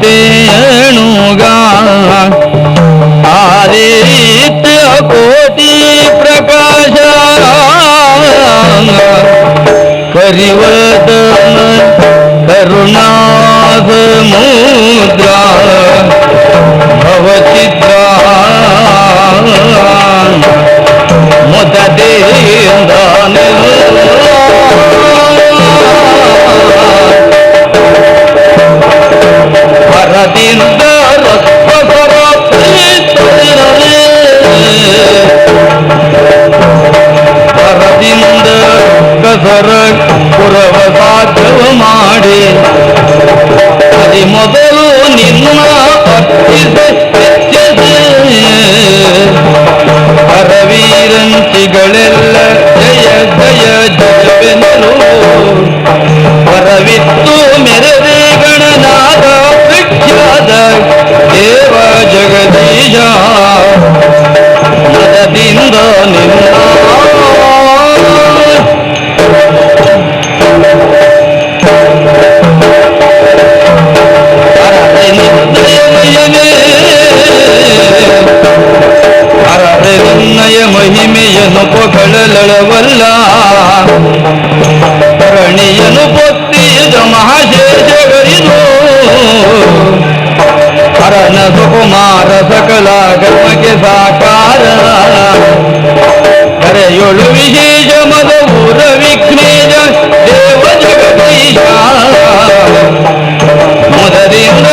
ರೇಣುಗ ಆದಿತ್ಯ ಕೋಟಿ ಪ್ರಕಾಶ ಕರಿವದನ ಕರುಣಾದ ಮುದ್ರಾ ಭವಚಿತ್ರ ಮೊದಲಿಂದ ವರದಿಂದ ವರದಿಂದ ಕಸರ ಪುರವ ಸಾಧ್ಯವ ಮಾಡಿ ಅದಿ ಮೊದಲು ನಿನ್ನ ಹರವೀರಂಚಿಗಳೆಲ್ಲ ಜಯ ಜಯ ಜಯವೆನಲು ವರವಿತ್ತು ಮೆರದೆ ಗಣನಾದ ವಿಖ್ಯಾತ ದೇವ ಜಗದೀಶ ಮದದಿಂದ ನಿನ್ನ ನಯ ಮಹಿಮೆಯನ್ನು ಪೊಗಳಲವಲ್ಲ ಕರಣಿಯನು ಪೊತ್ತಿದ ಮಹಾಶೇಷಗರಿದು ಹರನ ಸುಕುಮಾರ ಸಕಲ ಗರ್ಮಕ್ಕೆ ಸಾಕಾರ ಕರೆಯೊಳು ವಿಶೇಷ ಮದ ಊರ ವಿಘ್ನೇಶ ದೇವ ಜಗದೀಶ ಮೊದಲಿಂದ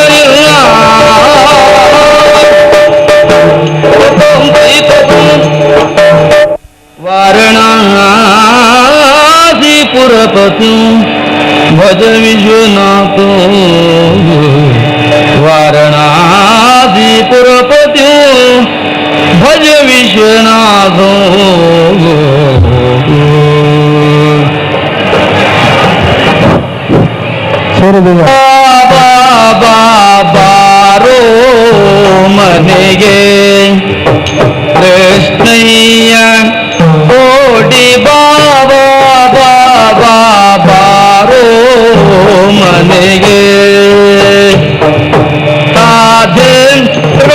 वाराणसीपुरपति भज विश्वनाथ वाराणसीपुरपति भज विश्वनाथ बाबा बारो मनेगे ಕೃಷ್ಣಯ್ಯ ಕೋಟಿ ಬಾಬಾ ಬಾಬಾ ಬಾರೋ ಮನೆಗೆ ತಾಧೇಂದ್ರ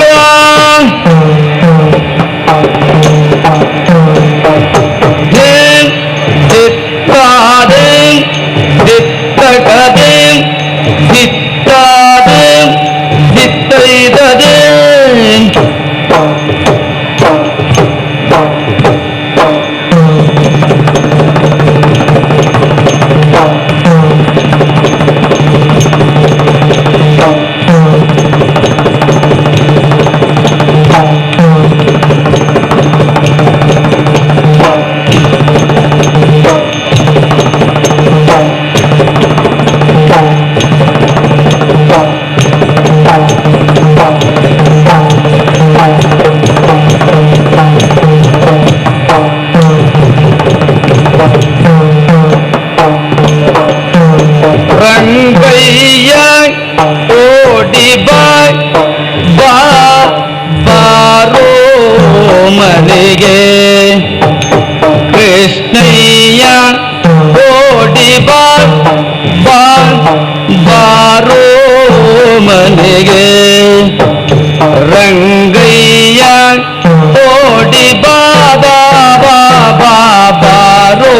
ಮನೆಗೆ ಕೃಷ್ಣಯ್ಯ ಕೋಟಿ ಬಾರೋ ಮನೆಗೆ ರಂಗಯ್ಯ ಕೋಟಿ ಬಾಬಾ ಬಾಬಾ ಬಾರೋ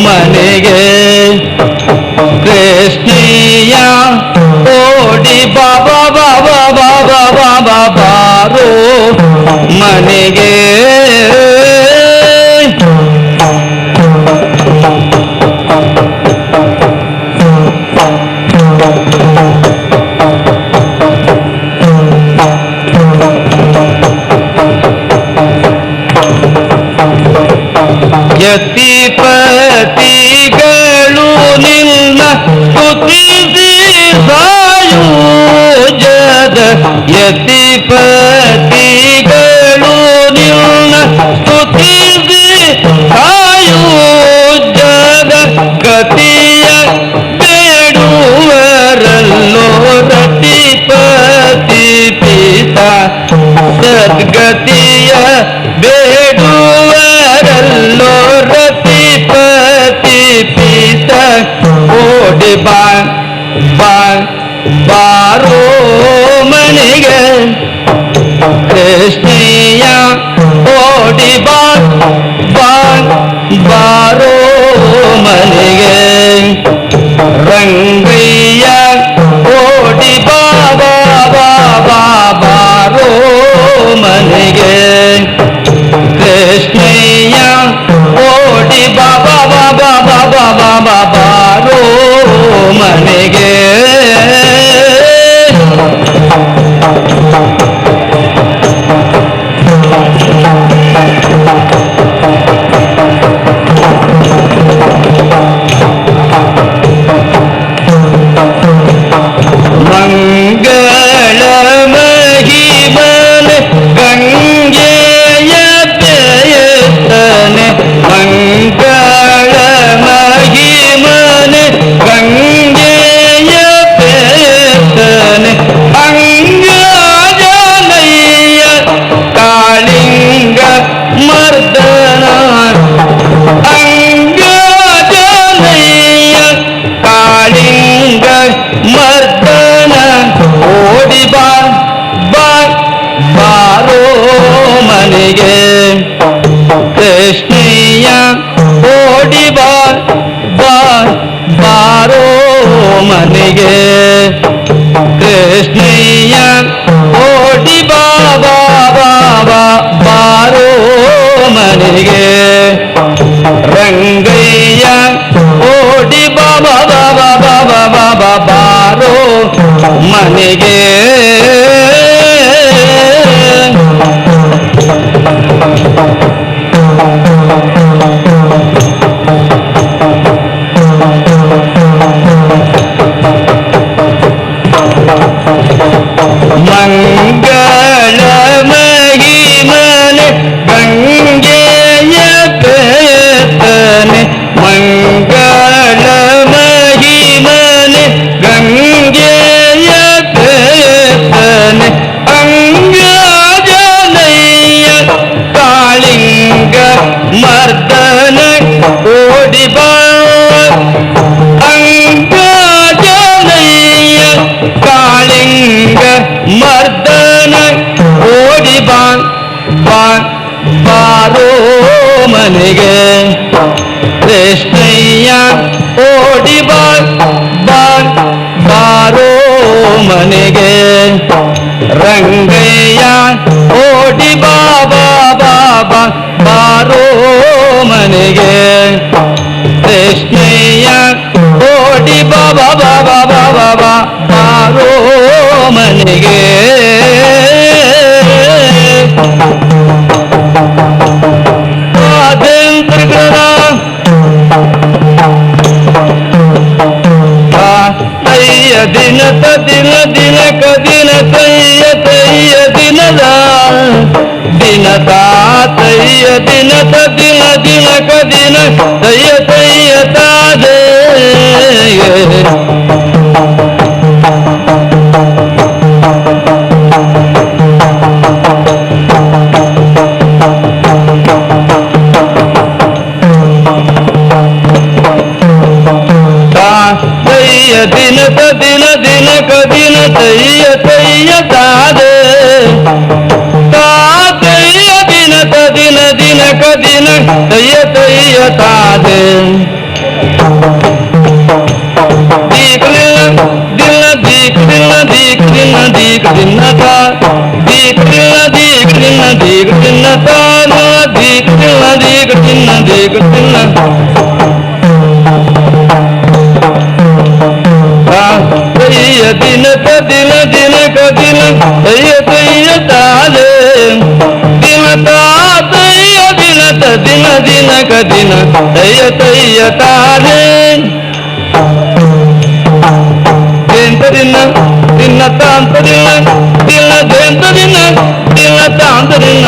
ಮನೆಗೆ ಕೃಷ್ಣಯ್ಯ ಕೋಟಿ ಬಾಬಾ ಬಾಬಾ ಬಾಬಾ ಬಾಬಾ ಬಾರೋ ಮನೆಗೆ ಯತಿಪತಿಗಳು ನಿನ್ನ ಸ್ತುತಿಸಿ ಸಾಯುಜದ ಯತಿಪತಿಗಳು ನಿನ್ನ ಸ್ತುತಿಸಿ ಸಾಯುಜದ ಗತಿಯ ಬೇಡುವರಲ್ಲೋ ರತಿಪತಿ ಪಿತ ಸದ್ಗತಿಯ ಬೇಡುವರಲ್ಲೋ ರತಿಪತಿ ಪಿತ ಕೋಟಿ ಬಾರೋ ಕೃಷ್ಣಯ್ಯ ಓಡಿ ಬಾ ಬಾ ಬಾರೋ ಮನೆಗೆ ರಂಗಯ್ಯ ಓಡಿ ಬಾ ಬಾ ಬಾ ಬಾ ಬಾರೋ ಮನೆಗೆ ಕೃಷ್ಣಯ್ಯ ಓಡಿ ಬಾ ಬಾ ಬಾ ಬಾ ಬಾ ಬಾ ಬಾ ಬಾ ಬಾರೋ ಮನೆಗೆ ಮಂಗಳ ಮಹಿಮನೆ ಗಂಗೆಯ ಪ್ರೇಯತನೆ ಮಂಗಳ ಮಹಿಮನೆ ಗಂಗೆಯ ಪ್ರೇಯತನೆ ಅಂಗಜನಯ್ಯ ಕಾಳಿಂಗ ಮರ್ದನ ಅಂಗಜನಯ್ಯ ಕಾಳಿಂಗ ಮರ್ದನ ಓಡಿ ಬಾ ಬಾ ಬಾರೋ ಮನೆಗೆ ಕೃಷ್ಣಯ್ಯ ಓಡಿ ಬಾ ಬಾ ಬಾರೋ ಮನೆಗೆ ಕೃಷ್ಣಯ್ಯ ಓಡಿ ಬಾ ಬಾ ಬಾ ಬಾ ಬಾರೋ ಮನೆಗೆ ರಂಗಯ್ಯ ಓಡಿ ಬಾ ಬಾ ಬಾ ಬಾ ಬಾ ಬಾ ಬಾ ಬಾ ಬಾರೋ ಮನೆಗೆ ಮಂಗಳ ಮಹಿಮನೆ ಗಂಗೆಯ ಪ್ರೇಯತನೆ ಮಂಗಳ ಮಹಿಮನೆ ಗಂಗೆಯ ಪ್ರೇಯತನೆ ಅಂಗಜನಯ್ಯ ಕಾಳಿಂಗ ಮರ್ದನ ಓಡಿ ಬಾ ಅಂಗಜನಯ್ಯ ಕಾಳಿಂಗ ಮರ್ದನ ಓಡಿ ಬಾ ಬಾ ಬಾರೋ ಮನೆಗೆ ಕೃಷ್ಣಯ್ಯ ಓಡಿ ಬಾ ಬಾ ಬಾರೋ ಮನೆಗೆ ರಂಗಯ್ಯ ಓಡಿ ಬಾ ಬಾ ಬಾ ಬಾ ಬಾರೋ ಮನೆಗೆ ಕೃಷ್ಣಯ್ಯ ಓಡಿ ಬಾ ಬಾ ಬಾ ಬಾ ಬಾ ಬಾ ಬಾ ಬಾರೋ ಮನೆಗೆ ತಯ್ಯ ದಿನ ದಿನ ದಿನಕ ದಿನ ತಯ್ಯ ತಯ್ಯ ದಿನದ ದಿನದ ತಯ್ಯ ದಿನ ದಿನ ದಿನಕ ದಿನ ತಯ್ಯ ತಯ್ಯ ತಾದೆ ದಿನ ದಿನ ದಿನಕ ದಿನ ತಯ್ಯ ತಯ್ಯ ತಾದೆ ತಾತಯ್ಯ ದಿನ ದಿನ ದಿನಕ ದಿನ ತಯ್ಯ ತಯ್ಯ ತಾದೆ ದೀಕ್ ದಿನ ದಿನ ದೀಕ್ ದಿನ ದೀಕ್ ದಿನ ದೀಕ್ ದಿನ ತಾ ದೀಕ್ ದಿನ ದೀಕ್ ದಿನ ದೀಕ್ ದಿನ ತಾನ ದೀಕ್ ದಿನ ದೀಕ್ ದಿನ ದೀಕ್ ದಿನ ತಯ್ಯ ದಿನ ದಿನ ದಿನಕ ದಿನ ತಯ್ಯ ತಯ್ಯ ತಾಲೆ ದಿನ ತಾತಯ್ಯ ದಿನ ದಿನ ದಿನಕ ದಿನ ತಯ್ಯ ತಯ್ಯ ತಾಲೆ ದೇಂತ ದಿನ ದಿನ ತಾಂತ ದಿನ ದಿನ ದೇಂತ ದಿನ ದಿನ ತಾಂತ ದಿನ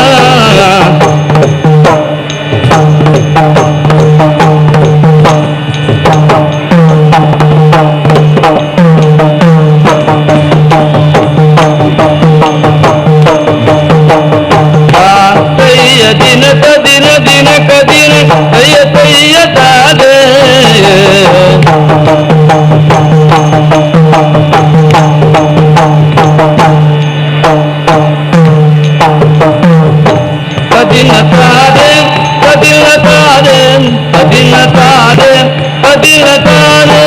ದಿನ ದಿನ ದಿನಕ ದಿನ ತಯ್ಯ ತಯ್ಯ ತಾದೆ ತದಿನ ತಾದೆ ತದಿನ ತಾದೆ ತದಿನ ತಾದೆ ತದಿನ ತಾದೆ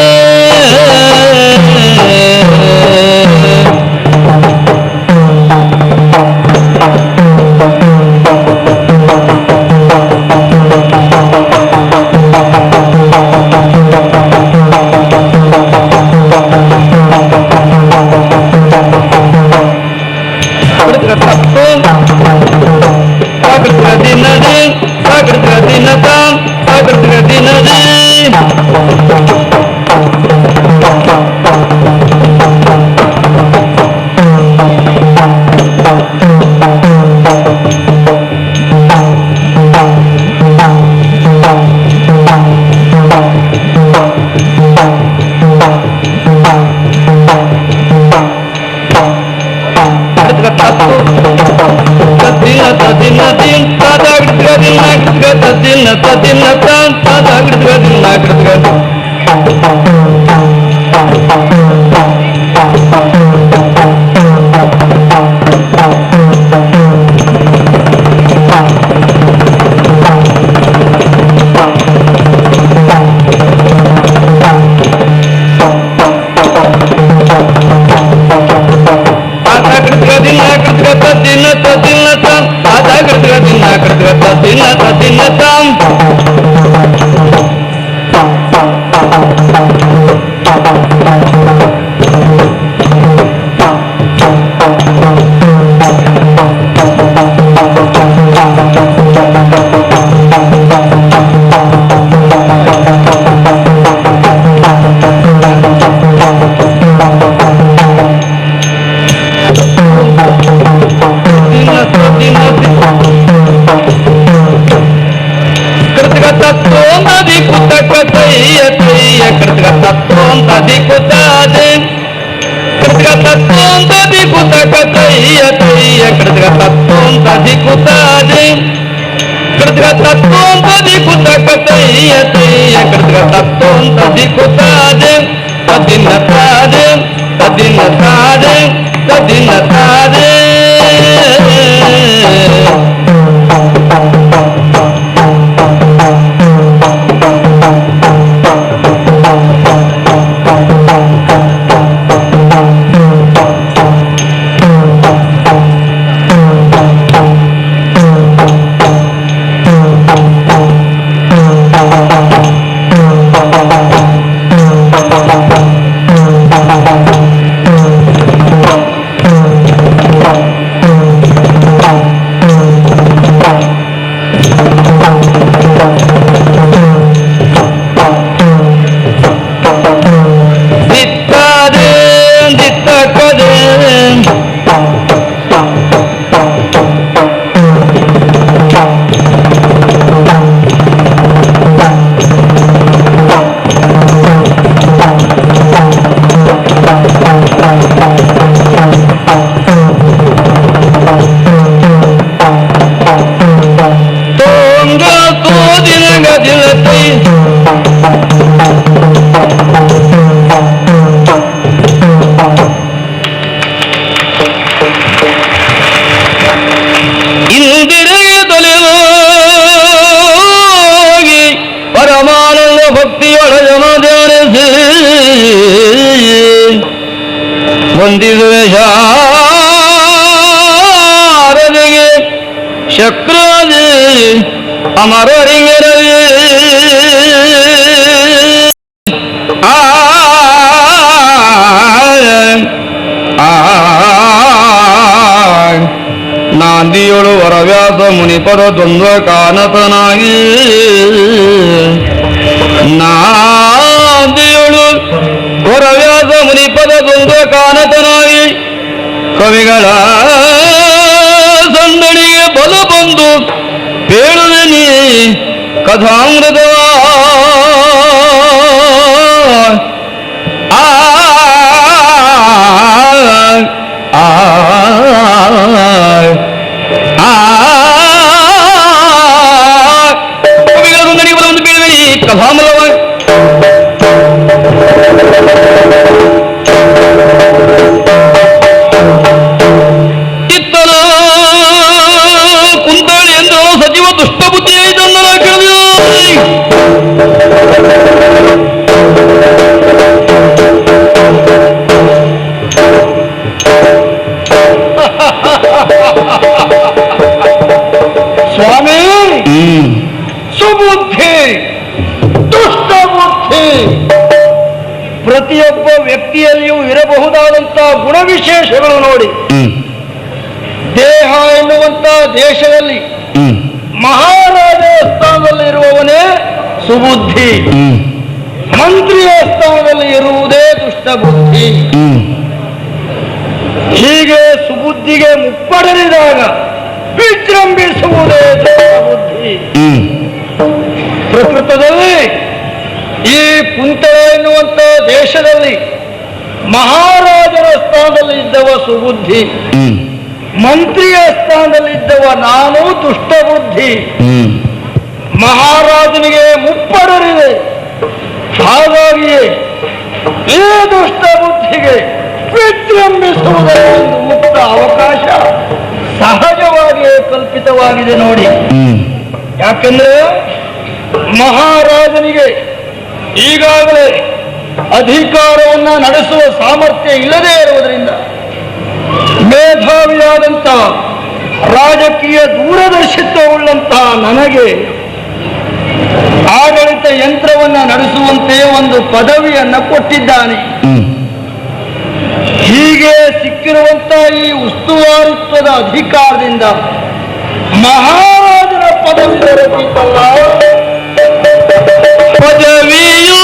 ಹೊಂದಿರುವೆ ಶಾರದೆಗೆ ಶಕ್ರಾದಿ ಅಮರರಿಂಗರವಿ ನಾಂದಿಯೊಳು ವರವ್ಯಾಸ ಮುನಿಪರ ದ್ವಂದ್ವ ಕಾನತನಾಗಿ ನಾಂದಿಯೊಳು ವರವ್ಯಾಸ ಮುನಿಪದ ದ್ವಂದ್ವ ಕಾನತನಾಗಿ ಕವಿಗಳ ಸಂದಣಿಗೆ ಬಲ ಬಂದು ಹೇಳುವೆ ನೀ ಕಥಾಮೃತವ ಕವಿಗಳ ಸಂದಣಿಗೆ ಬಲ ಬಂದು ಬೀಳುವೆ ನೀ ಕಥಾಮೃತವ ಕುಂತಳಿ ಎಂದು ಸಚಿವ ವ್ಯಕ್ತಿಯಲ್ಲಿಯೂ ಇರಬಹುದಾದಂತಹ ಗುಣವಿಶೇಷಗಳು ನೋಡಿ. ದೇಹ ಎನ್ನುವಂತ ದೇಶದಲ್ಲಿ ಮಹಾರಾಜ ಸ್ಥಾನದಲ್ಲಿ ಇರುವವನೇ ಸುಬುದ್ಧಿ, ಮಂತ್ರಿಯ ಸ್ಥಾನದಲ್ಲಿ ಇರುವುದೇ ದುಷ್ಟಬುದ್ಧಿ. ಹೀಗೆ ಸುಬುದ್ಧಿಗೆ ಮುಪ್ಪಡರಿದಾಗ ವಿಜೃಂಭಿಸುವುದೇ ದುಷ್ಟಬುದ್ಧಿ. ಪ್ರಕೃತದಲ್ಲಿ ಈ ಕುಂತಳ ಎನ್ನುವಂತ ದೇಶದಲ್ಲಿ ಮಹಾರಾಜರ ಸ್ಥಾನದಲ್ಲಿ ಇದ್ದವ ಸುಬುದ್ಧಿ, ಮಂತ್ರಿಯ ಸ್ಥಾನದಲ್ಲಿದ್ದವ ನಾನು ದುಷ್ಟಬುದ್ಧಿ. ಮಹಾರಾಜನಿಗೆ ಮುಪ್ಪಡರಿದೆ. ಹಾಗಾಗಿಯೇ ಈ ದುಷ್ಟಬುದ್ಧಿಗೆ ವಿಜೃಂಭಿಸುವುದರ ಒಂದು ಮುಕ್ತ ಅವಕಾಶ ಸಹಜವಾಗಿಯೇ ಕಲ್ಪಿತವಾಗಿದೆ ನೋಡಿ. ಯಾಕೆಂದ್ರೆ ಮಹಾರಾಜನಿಗೆ ಈಗಾಗಲೇ ಅಧಿಕಾರವನ್ನ ನಡೆಸುವ ಸಾಮರ್ಥ್ಯ ಇಲ್ಲದೇ ಇರುವುದರಿಂದ ಮೇಧಾವಿಯಾದಂತಹ ರಾಜಕೀಯ ದೂರದರ್ಶಿತ್ವವುಳ್ಳಂತಹ ನನಗೆ ಆಡಳಿತ ಯಂತ್ರವನ್ನ ನಡೆಸುವಂತೆ ಒಂದು ಪದವಿಯನ್ನ ಕೊಟ್ಟಿದ್ದಾನೆ. ಹೀಗೆ ಸಿಕ್ಕಿರುವಂತಹ ಈ ಉಸ್ತುವಾರಿತ್ವದ ಅಧಿಕಾರದಿಂದ ಮಹಾರಾಜನ ಪದವಿ ದೊರಕಿತಲ್ಲ. ಪದವಿಯೂ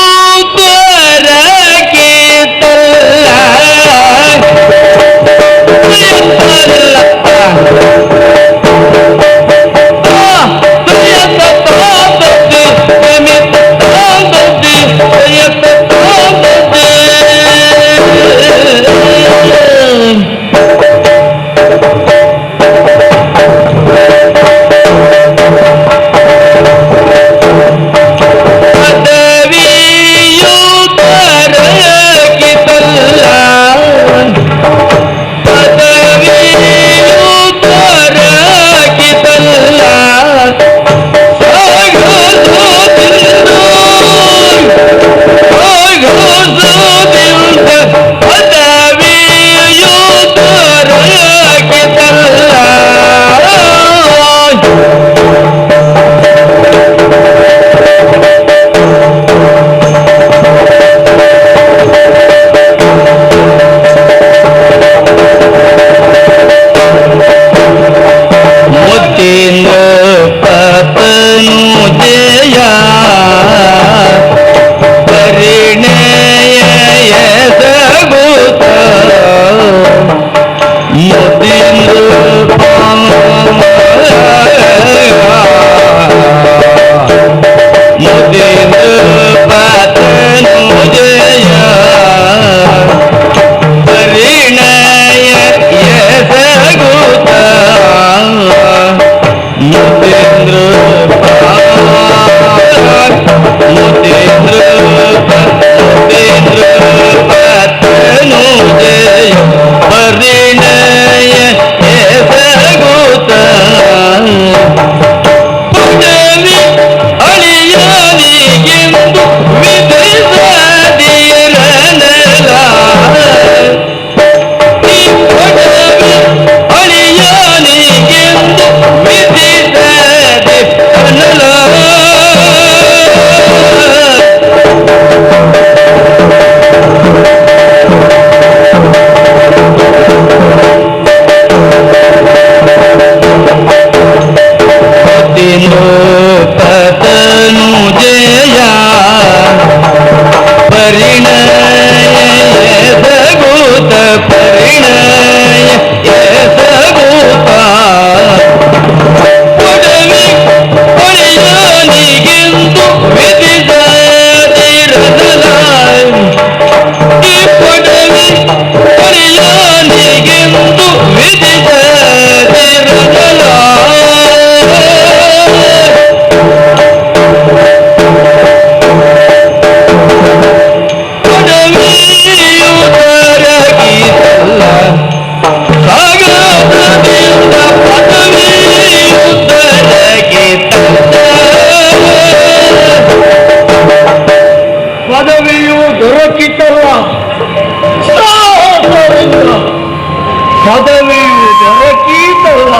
ಪದವಿಯು ದೊರಕೀತಲ್ಲ.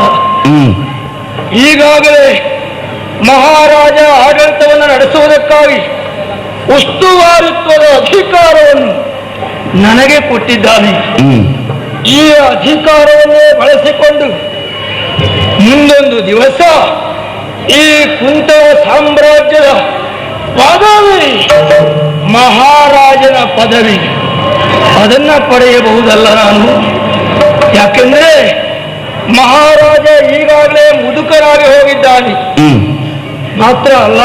ಈಗಾಗಲೇ ಮಹಾರಾಜ ಆಡಳಿತವನ್ನು ನಡೆಸುವುದಕ್ಕಾಗಿ ಉಸ್ತುವಾರಿತ್ವದ ಅಧಿಕಾರವನ್ನು ನನಗೆ ಕೊಟ್ಟಿದ್ದಾನೆ. ಈ ಅಧಿಕಾರವನ್ನೇ ಬಳಸಿಕೊಂಡು ಮುಂದೊಂದು ದಿವಸ ಈ ಕುಂತವ ಸಾಮ್ರಾಜ್ಯದ ಪದವಿ, ಮಹಾರಾಜನ ಪದವಿ, ಅದನ್ನ ಪಡೆಯಬಹುದಲ್ಲ ನಾನು. ಯಾಕೆಂದ್ರೆ ಮಹಾರಾಜ ಈಗಾಗಲೇ ಮುದುಕರಾಗಿ ಹೋಗಿದ್ದಾನೆ. ಮಾತ್ರ ಅಲ್ಲ,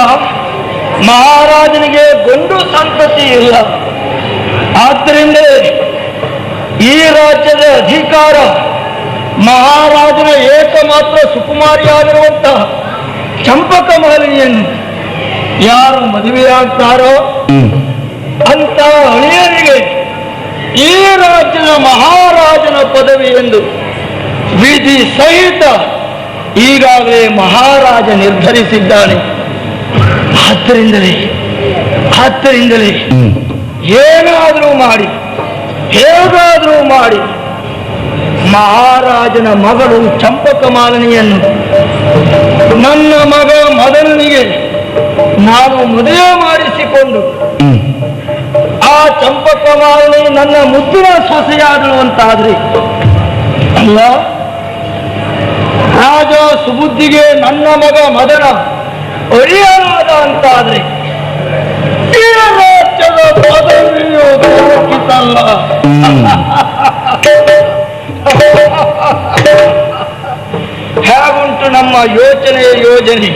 ಮಹಾರಾಜನಿಗೆ ಗಂಡು ಸಂತತಿ ಇಲ್ಲ. ಆದ್ದರಿಂದ ಈ ರಾಜ್ಯದ ಅಧಿಕಾರ ಮಹಾರಾಜನ ಏಕಮಾತ್ರ ಸುಕುಮಾರಿಯಾಗಿರುವಂತಹ ಚಂಪಕಮಾಲಿನಿಯನ್ನು ಯಾರು ಮದುವೆಯಾಗ್ತಾರೋ ಅಂತ ಅಳಿಯನಿಗೆ ಈ ರಾಜ್ಯದ ಮಹಾರಾಜನ ಪದವಿ ಎಂದು ವಿಧಿ ಸಹಿತ ಈಗಾಗಲೇ ಮಹಾರಾಜ ನಿರ್ಧರಿಸಿದ್ದಾನೆ. ಆದ್ದರಿಂದಲೇ ಏನಾದರೂ ಮಾಡಿ, ಹೇಗಾದರೂ ಮಾಡಿ ಮಹಾರಾಜನ ಮಗಳು ಚಂಪಕಮಾಲಿನಿಯನ್ನು ನನ್ನ ಮಗ ಮದನನಿಗೆ ನಾನು ಮದುವೆ ಮಾಡಿಸಿಕೊಂಡು ಆ ಚಂಪಕಮಾಲಿನಿ ನನ್ನ ಮುದ್ದಿನ ಸೊಸೆಯಾದಳು ಅಂತಾದ್ರೆ, ಅಲ್ಲ, ರಾಜ ಸುಬುದ್ಧಿಗೆ ನನ್ನ ಮಗ ಮದನ ಒಡೆಯನಾದ ಅಂತಾದ್ರೆ ಈ ರಾಜ್ಯದ ಪದವಿಯು ದೊರಕಿತಲ್ಲ. ಹೇಗುಂಟು ನಮ್ಮ ಯೋಜನೆ.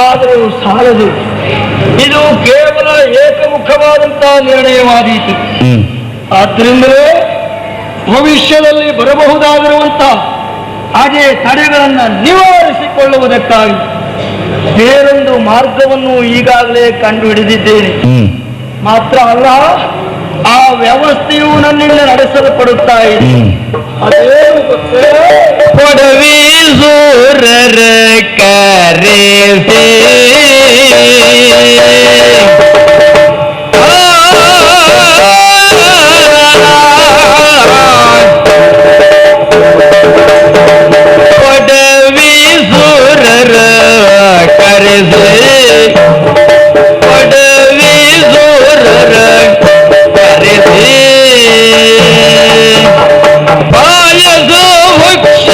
ಆದರೂ ಸಾಲದು. ಇದು ಕೇವಲ ಏಕಮುಖವಾದಂತಹ ನಿರ್ಣಯವಾದೀತು. ಆದ್ರಿಂದಲೇ ಭವಿಷ್ಯದಲ್ಲಿ ಬರಬಹುದಾಗಿರುವಂತಹ ಅದೇ ತಡೆಗಳನ್ನು ನಿವಾರಿಸಿಕೊಳ್ಳುವುದಕ್ಕಾಗಿ ಬೇರೊಂದು ಮಾರ್ಗವನ್ನು ಈಗಾಗಲೇ ಕಂಡುಹಿಡಿದಿದ್ದೇನೆ. ಮಾತ್ರ ಅಲ್ಲ, ಆ ವ್ಯವಸ್ಥೆಯು ನನ್ನಿಂದ ನಡೆಸಲ್ಪಡುತ್ತಾ ಇದೆ. ಅದೇನು ಗೊತ್ತೇ? ಕೊಡವಿ ಸೂರರ ಕರೆಸಿ ಕೊಡವಿ ಸೂರರ ಕರೆಸಿ ಕೊಡವಿ ಸೂರರ ಕರೆಸಿ ಪಾಯಸ ವಕ್ಷ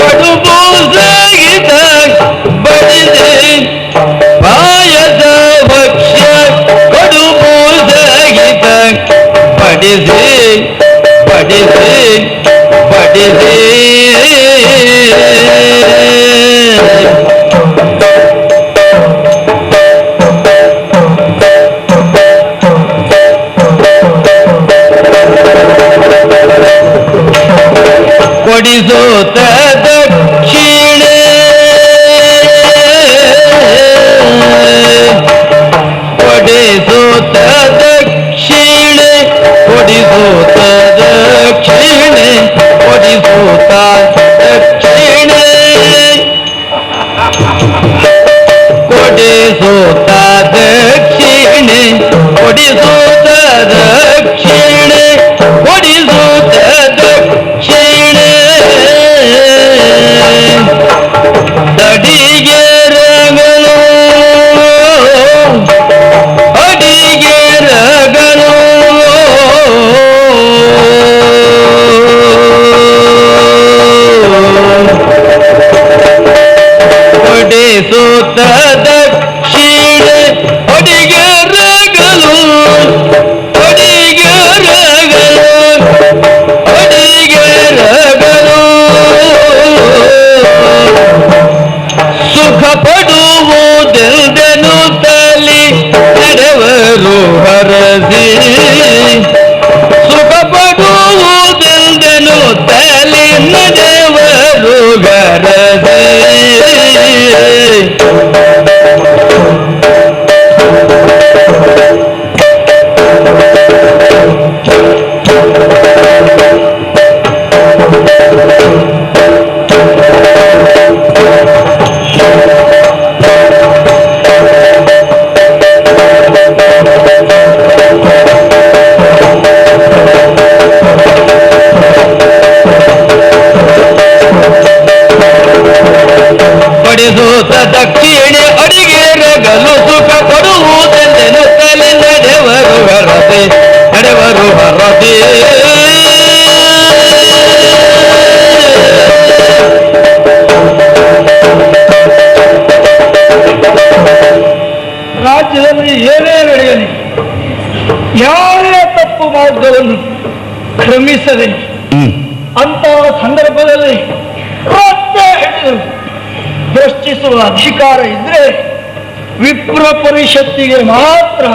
ಕಡುಬು ಸಹಿತ ಬಡಿದೆ ಪಾಯಸ ವಕ್ಷ ಕಡುಬು ಸಹಿತ ಬಡಿಸಿ ಬಡಿಸಿ ಬಡಿಸಿ ಕೊಡಿಸೋತ ದಕ್ಷಿಣೆ ಕೊಡಿಸೋತ ದಕ್ಷಿಣೆ ಕೊಡಿಸೋತ ದಕ್ಷಿಣೆ ಕೊಡಿಸೋತ ದಕ್ಷಿಣೆ ಕೊಡಿಸೋತ ದಕ್ಷಿಣೆ ಕೊಡಿಸೋತ ದಕ್ಷಿಣೆ ಕೊಡಿಸೋತ ದಕ್ಷಿಣೆ ಅಡಿಗೆ ರಗಲು ಅಡಿಗೆ ರಗಲು ಕೊಡಿಸೋತ ದಕ್ಷಿಣೆ ಅಡಿಗೆ ರಗಲು ಅಡಿಗೆ ರಗಲು ಅಡಿಗೆ ರಗಲು ಸುಖ ಪಡುವುದೆಂದೆನು ತಲಿ ನಡೆವರು ಹರಸಿ ಸುಖ ಪಡುವುದೆಂದೆನು ತಲಿ ನಡೆವರು ಹರಸಿ ಪಡಿಸೋತ ದಕ್ಷಿಣೆ ಅಡಿಗೆ ರಗಲು ಸುಖ ಕೊಡುವುದೆಂದೆನು ತಲೆ ನಡೆವರು ಹರಸೆ ನಡೆವರು ನಡೆವರು ಹರದೇ. ರಾಜ್ಯದಲ್ಲಿ ಏನೇ ನಡೆಯಲಿ, ಯಾರೇ ತಪ್ಪು ಮಾರ್ಗವನ್ನು ಕ್ರಮಿಸದೆ ಅಂತಹ ಸಂದರ್ಭದಲ್ಲಿ ಮತ್ತೆ ಪ್ರಶ್ನಿಸುವ ಅಧಿಕಾರ ಇದ್ರೆ ವಿಪ್ರ ಪರಿಷತ್ತಿಗೆ ಮಾತ್ರ.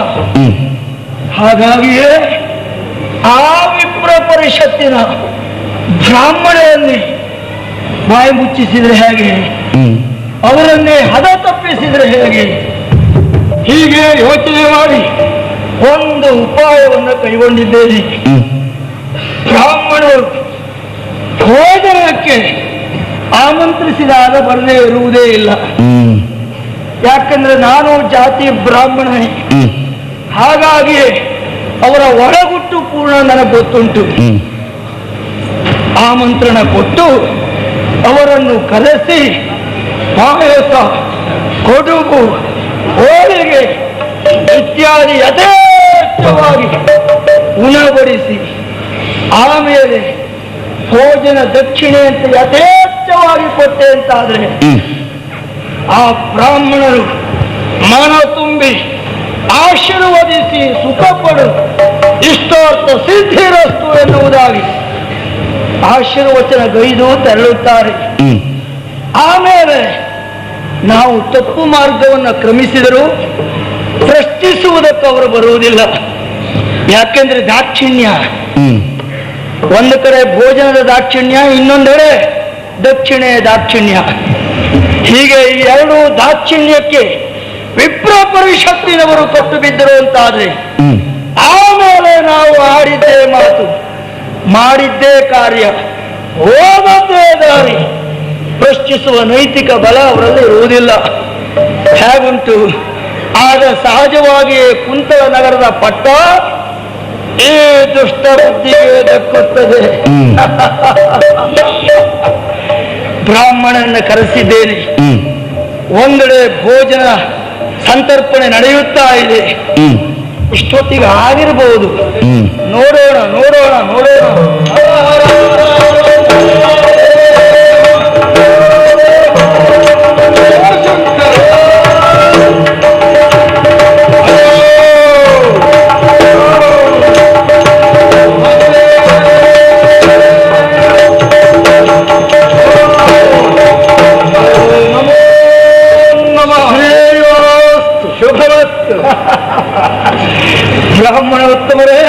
ಹಾಗಾಗಿಯೇ ಆ ವಿಪ್ರ ಪರಿಷತ್ತಿನ ಬ್ರಾಹ್ಮಣರನ್ನೇ ಬಾಯಿ ಮುಚ್ಚಿಸಿದ್ರೆ ಹೇಗೆ, ಅವರನ್ನೇ ಹದ ತಪ್ಪಿಸಿದ್ರೆ ಹೇಗೆ, ಹೀಗೆ ಯೋಚನೆ ಮಾಡಿ ಒಂದು ಉಪಾಯವನ್ನು ಕೈಗೊಂಡಿದ್ದೇನೆ. ಬ್ರಾಹ್ಮಣರು ಭೋಜನಕ್ಕೆ ಆಮಂತ್ರಿಸಿದಾಗ ಬರದೇ ಇರುವುದೇ ಇಲ್ಲ. ಯಾಕಂದ್ರೆ ನಾನು ಜಾತಿ ಬ್ರಾಹ್ಮಣನೇ, ಹಾಗಾಗಿ ಅವರ ಒಳಗುಟ್ಟು ಪೂರ್ಣ ನನಗೆ ಗೊತ್ತುಂಟು. ಆಮಂತ್ರಣ ಕೊಟ್ಟು ಅವರನ್ನು ಕರೆಸಿ ಪಾಯಸ, ಕೊಡುಗು, ಹೋಳಿಗೆ ಇತ್ಯಾದಿ ಯಥೇಚ್ಛವಾಗಿ ಉಣಬಡಿಸಿ ಆಮೇಲೆ ಭೋಜನ ದಕ್ಷಿಣೆ ಅಂತ ಯಥೇಚ್ಛವಾಗಿ ಕೊಟ್ಟೆ ಅಂತಾದ್ರೆ ಆ ಬ್ರಾಹ್ಮಣರು ಮನ ತುಂಬಿ ಆಶೀರ್ವದಿಸಿ ಸುಖಪಡು ಇಷ್ಟಾರ್ಥ ಸಿದ್ಧಿರಸ್ತು ಎನ್ನುವುದಾಗಿ ಆಶೀರ್ವಚನ ಗೈದು ತೆರಳುತ್ತಾರೆ. ಆಮೇಲೆ ನಾವು ತಪ್ಪು ಮಾರ್ಗವನ್ನು ಕ್ರಮಿಸಿದರೂ ಪ್ರಶ್ನಿಸುವುದಕ್ಕೆ ಅವರು ಬರುವುದಿಲ್ಲ. ಯಾಕೆಂದ್ರೆ ದಾಕ್ಷಿಣ್ಯ, ಒಂದು ಕಡೆ ಭೋಜನದ ದಾಕ್ಷಿಣ್ಯ, ಇನ್ನೊಂದೆಡೆ ದಕ್ಷಿಣೆಯ ದಾಕ್ಷಿಣ್ಯ. ಹೀಗೆ ಈ ಎರಡು ದಾಕ್ಷಿಣ್ಯಕ್ಕೆ ವಿಪ್ರ ಪರಿಷತ್ತಿನವರು ಕಟ್ಟು ಬಿದ್ದರು ಅಂತಾದ್ರೆ ಆಮೇಲೆ ನಾವು ಆಡಿದ್ದೇ ಮಾತು, ಮಾಡಿದ್ದೇ ಕಾರ್ಯ, ಹೋದದ್ದೇ ದಾರಿ, ಪ್ರಶ್ನಿಸುವ ನೈತಿಕ ಬಲ ಅವರಲ್ಲಿ ಇರುವುದಿಲ್ಲ. ಹೇಗುಂಟು ಆಗ ಸಹಜವಾಗಿಯೇ ಕುಂತಳ ನಗರದ ಪಟ್ಟ ಈ ದುಷ್ಟ ಬುದ್ಧಿಗೆ ದಕ್ಕುತ್ತದೆ. ಬ್ರಾಹ್ಮಣನ ಕರೆಸಿದ್ದೇನೆ, ಒಂದೆಡೆ ಭೋಜನ ಸಂತರ್ಪಣೆ ನಡೆಯುತ್ತಾ ಇದೆ. ಇಷ್ಟೊತ್ತಿಗೆ ಆಗಿರಬಹುದು, ನೋಡೋಣ ನೋಡೋಣ ನೋಡೋಣ. ಬ್ರಾಹ್ಮಣ ಉತ್ತಮರೇ,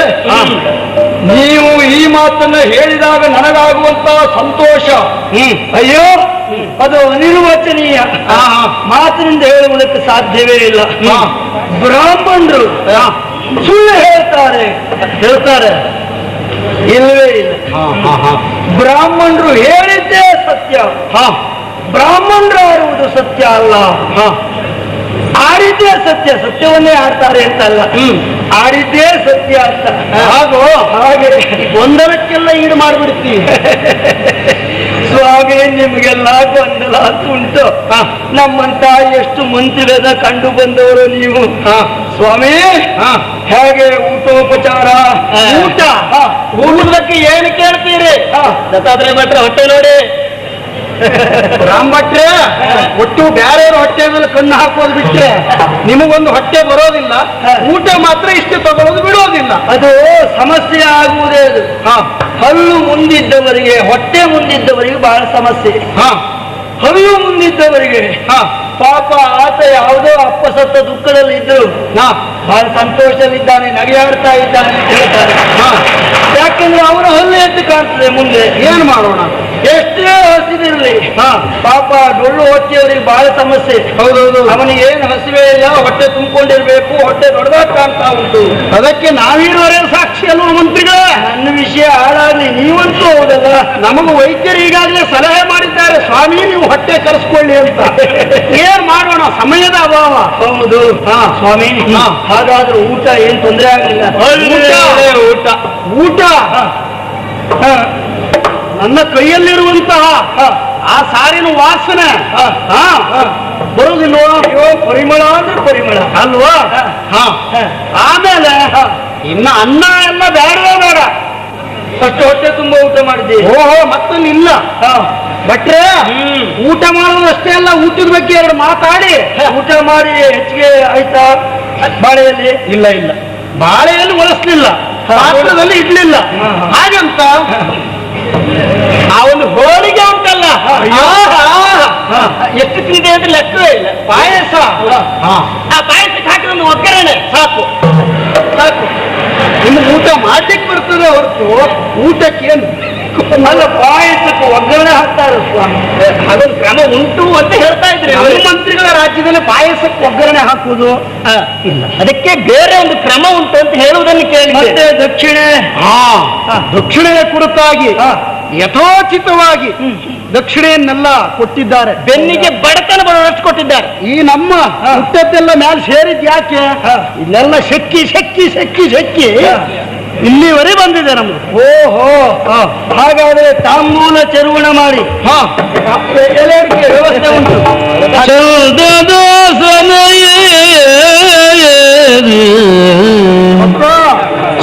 ನೀವು ಈ ಮಾತನ್ನ ಹೇಳಿದಾಗ ನನಗಾಗುವಂತಹ ಸಂತೋಷ, ಅಯ್ಯೋ ಅದು ಅನಿರ್ವಚನೀಯ. ಮಾತಿನಿಂದ ಹೇಳುವುದಕ್ಕೆ ಸಾಧ್ಯವೇ ಇಲ್ಲ. ಬ್ರಾಹ್ಮಣರು ಸುಳ್ಳು ಹೇಳ್ತಾರೆ ಇಲ್ಲವೇ ಇಲ್ಲ. ಬ್ರಾಹ್ಮಣರು ಹೇಳಿದ್ದೇ ಸತ್ಯ, ಬ್ರಾಹ್ಮಣರು ಆಡುವುದು ಸತ್ಯ ಅಲ್ಲ. ಆಡಿದ್ದೇ ಸತ್ಯ, ಸತ್ಯವನ್ನೇ ಆಡ್ತಾರೆ ಅಂತಲ್ಲ, ಆಡಿದ್ದೇ ಸತ್ಯ ಅಂತ. ಹಾಗೆ ಗೊಂದಲಕ್ಕೆಲ್ಲ ಈಡು ಮಾಡಿಬಿಡ್ತೀವಿ. ಸ್ವಾಮಿ, ನಿಮಗೆಲ್ಲ ಗೊಂದಲ ಉಂಟು. ನಮ್ಮಂತ ಎಷ್ಟು ಮಂತ್ರಿಗಳನ್ನ ಕಂಡು ಬಂದವರು ನೀವು. ಸ್ವಾಮಿ, ಹೇಗೆ ಊಟೋಪಚಾರ? ಊಟಕ್ಕೆ ಏನು ಕೇಳ್ತೀರಿ? ದತ್ತಾತ್ರೇಯ ಭಟ್ರ ಹೊಟ್ಟೆ ನೋಡಿ. ರಾಮಭಟ್ರೆ, ಒಟ್ಟು ಬೇರೆಯವ್ರ ಹೊಟ್ಟೆ ಮೇಲೆ ಕಣ್ಣು ಹಾಕೋದು ಬಿಟ್ರೆ ನಿಮಗೊಂದು ಹೊಟ್ಟೆ ಬರೋದಿಲ್ಲ, ಊಟ ಮಾತ್ರ ಇಷ್ಟು ತಗೊಳ್ಳೋದು ಬಿಡೋದಿಲ್ಲ. ಅದು ಸಮಸ್ಯೆ ಆಗುವುದೇ. ಅದು ಹಲ್ಲು ಮುಂದಿದ್ದವರಿಗೆ, ಹೊಟ್ಟೆ ಮುಂದಿದ್ದವರಿಗೆ ಬಹಳ ಸಮಸ್ಯೆ. ಹಲ್ಲು ಮುಂದಿದ್ದವರಿಗೆ ಪಾಪ ಆತ ಯಾವುದೋ ಅಪ್ಪಸತ್ತ ದುಃಖದಲ್ಲಿ ಇದ್ರು ಬಹಳ ಸಂತೋಷವಿದ್ದಾನೆ, ನಗೆಯಾಡ್ತಾ ಇದ್ದಾನೆ ಅಂತ ಹೇಳ್ತಾರೆ. ಯಾಕೆಂದ್ರೆ ಅವನ ಹಲ್ಲು ಎದ್ದು ಕಾಣ್ತದೆ ಮುಂದೆ. ಏನು ಮಾಡೋಣ, ಎಷ್ಟೇ ಹಸಿದಿರಲಿ ಪಾಪ ಡೊಳ್ಳು ಹೊಟ್ಟೆಯವರಿಗೆ ಬಹಳ ಸಮಸ್ಯೆ. ಹೌದೌದು, ಅವನಿಗೆ ಏನು ಹಸಿವೆ ಇಲ್ಲ, ಹೊಟ್ಟೆ ತುಂಬಿಕೊಂಡಿರ್ಬೇಕು, ಹೊಟ್ಟೆ ದೊಡ್ಡದಾಗಿ ಕಾಣ್ತಾ ಉಂಟು. ಅದಕ್ಕೆ ನಾವಿರುವರೆ ಸಾಕ್ಷಿ ಅಲ್ವ ಮಂತ್ರಿಗಳ. ನನ್ನ ವಿಷಯ ಹಾಳಾಗ್ಲಿ, ನೀವಂತೂ ಹೌದಲ್ಲ. ನಮಗೂ ವೈದ್ಯರು ಈಗಾಗಲೇ ಸಲಹೆ ಮಾಡಿದ್ದಾರೆ, ಸ್ವಾಮಿ ನೀವು ಹೊಟ್ಟೆ ಕರೆಸ್ಕೊಳ್ಳಿ ಅಂತ. ಏನ್ ಮಾಡೋಣ, ಸಮಯದ ಅಭಾವ. ಹೌದು ಸ್ವಾಮಿ, ಹಾಗಾದ್ರೂ ಊಟ ಏನ್ ತೊಂದರೆ ಆಗಲಿಲ್ಲ. ಊಟ ಊಟ ನನ್ನ ಕೈಯಲ್ಲಿರುವಂತಹ ಆ ಸಾರಿನ ವಾಸನೆ ಬರುವುದಿಲ್ವ? ಪರಿಮಳ ಅಂದ್ರೆ ಪರಿಮಳ ಅಲ್ವಾ? ಆಮೇಲೆ ಇನ್ನು ಅನ್ನ ಎಲ್ಲ ಬೇಡವೇ ಬೇಡ, ಅಷ್ಟು ಹೊಟ್ಟೆ ತುಂಬ ಊಟ ಮಾಡಿದ್ದೆ. ಓಹೋ ಮತ್ತೊಂದು ಇಲ್ಲ ಭಟ್ರೆ. ಊಟ ಮಾಡೋದಷ್ಟೇ ಅಲ್ಲ, ಊಟದ ಬಗ್ಗೆ ಎರಡು ಮಾತಾಡಿ. ಊಟ ಮಾಡಿ ಹೆಚ್ಚಿಗೆ ಆಯ್ತಾ ಬಾಳೆಯಲ್ಲಿ? ಇಲ್ಲ ಇಲ್ಲ, ಬಾಳೆಯಲ್ಲಿ ಒಲಿಸ್ಲಿಲ್ಲ, ಪಾತ್ರದಲ್ಲಿ ಇಡ್ಲಿಲ್ಲ. ಹಾಗಂತ ಆ ಒಂದು ಹೋಳಿಗೆ ಉಂಟಲ್ಲ, ಎಷ್ಟು ತಿಂದೆ ಅಂದ್ರೆ ಲೆಕ್ಕವೇ ಇಲ್ಲ. ಪಾಯಸ, ಆ ಪಾಯಸಕ್ಕೆ ಹಾಕಿದ ಒಗ್ಗರಣೆ ಸಾಕು ಸಾಕು. ಇನ್ನು ಊಟ ಮಾಡ್ಲಿಕ್ಕೆ ಬರ್ತದೆ ಹೊರತು ಊಟಕ್ಕೇನು ಅಲ್ಲ, ಪಾಯಸಕ್ಕೆ ಒಗ್ಗರಣೆ ಹಾಕ್ತಾರೆ ಸ್ವಾಮಿ, ಅದೊಂದು ಕ್ರಮ ಉಂಟು ಅಂತ ಹೇಳ್ತಾ ಇದ್ರಿ. ಮಂತ್ರಿಗಳ ರಾಜ್ಯದಲ್ಲಿ ಪಾಯಸಕ್ಕೆ ಒಗ್ಗರಣೆ ಹಾಕುವುದು ಇಲ್ಲ, ಅದಕ್ಕೆ ಬೇರೆ ಒಂದು ಕ್ರಮ ಉಂಟು ಅಂತ ಹೇಳುವುದನ್ನು ಕೇಳಿ. ಮತ್ತೆ ದಕ್ಷಿಣೆ, ದಕ್ಷಿಣೆಯ ಕುರಿತಾಗಿ ಯಥೋಚಿತವಾಗಿ ದಕ್ಷಿಣೆಯನ್ನೆಲ್ಲ ಕೊಟ್ಟಿದ್ದಾರೆ. ಬೆನ್ನಿಗೆ ಬಡತನ ಬರುವಷ್ಟು ಕೊಟ್ಟಿದ್ದಾರೆ. ಈ ನಮ್ಮ ಹುಟ್ಟದ್ದೆಲ್ಲ ಮ್ಯಾಲೆ ಸೇರಿದ್ ಯಾಕೆ? ಇಲ್ಲೆಲ್ಲ ಶೆಕ್ಕಿ ಶೆಕ್ಕಿ ಶೆಕ್ಕಿ ಶೆಕ್ಕಿ ಇಲ್ಲಿವರೆಗೆ ಬಂದಿದೆ ನಮ್ದು. ಓಹೋ, ಹಾಗಾದ್ರೆ ತಾಂಬೂಲ ಚರುವಣ ಮಾಡಿ ಎಲೆ ಅಡಿಕೆ ವ್ಯವಸ್ಥೆ ಉಂಟು.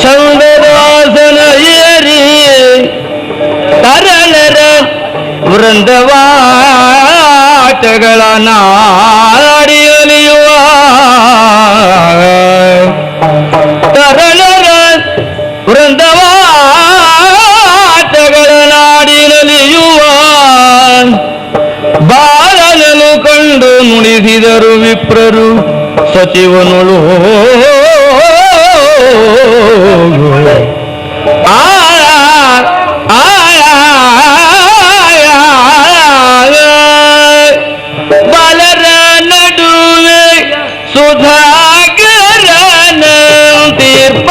ಚಂದದಾಸನ ಏರಿ ತರಳರ ವೃಂದವಾಟಗಳ ನಾಡಿಯಲಿಯುವ ತರಳರ ವೃಂದವಾಟಗಳ ನಾಡಿನಲಿಯುವ ಬಾಲನನ್ನು ಕಂಡು ನುಡಿಸಿದರು ವಿಪ್ರರು ಸಚಿವನುಳು. ಬಾಲರ ನಡುವೆ ಸುಧಾಕರನ ತೀರ್ಪ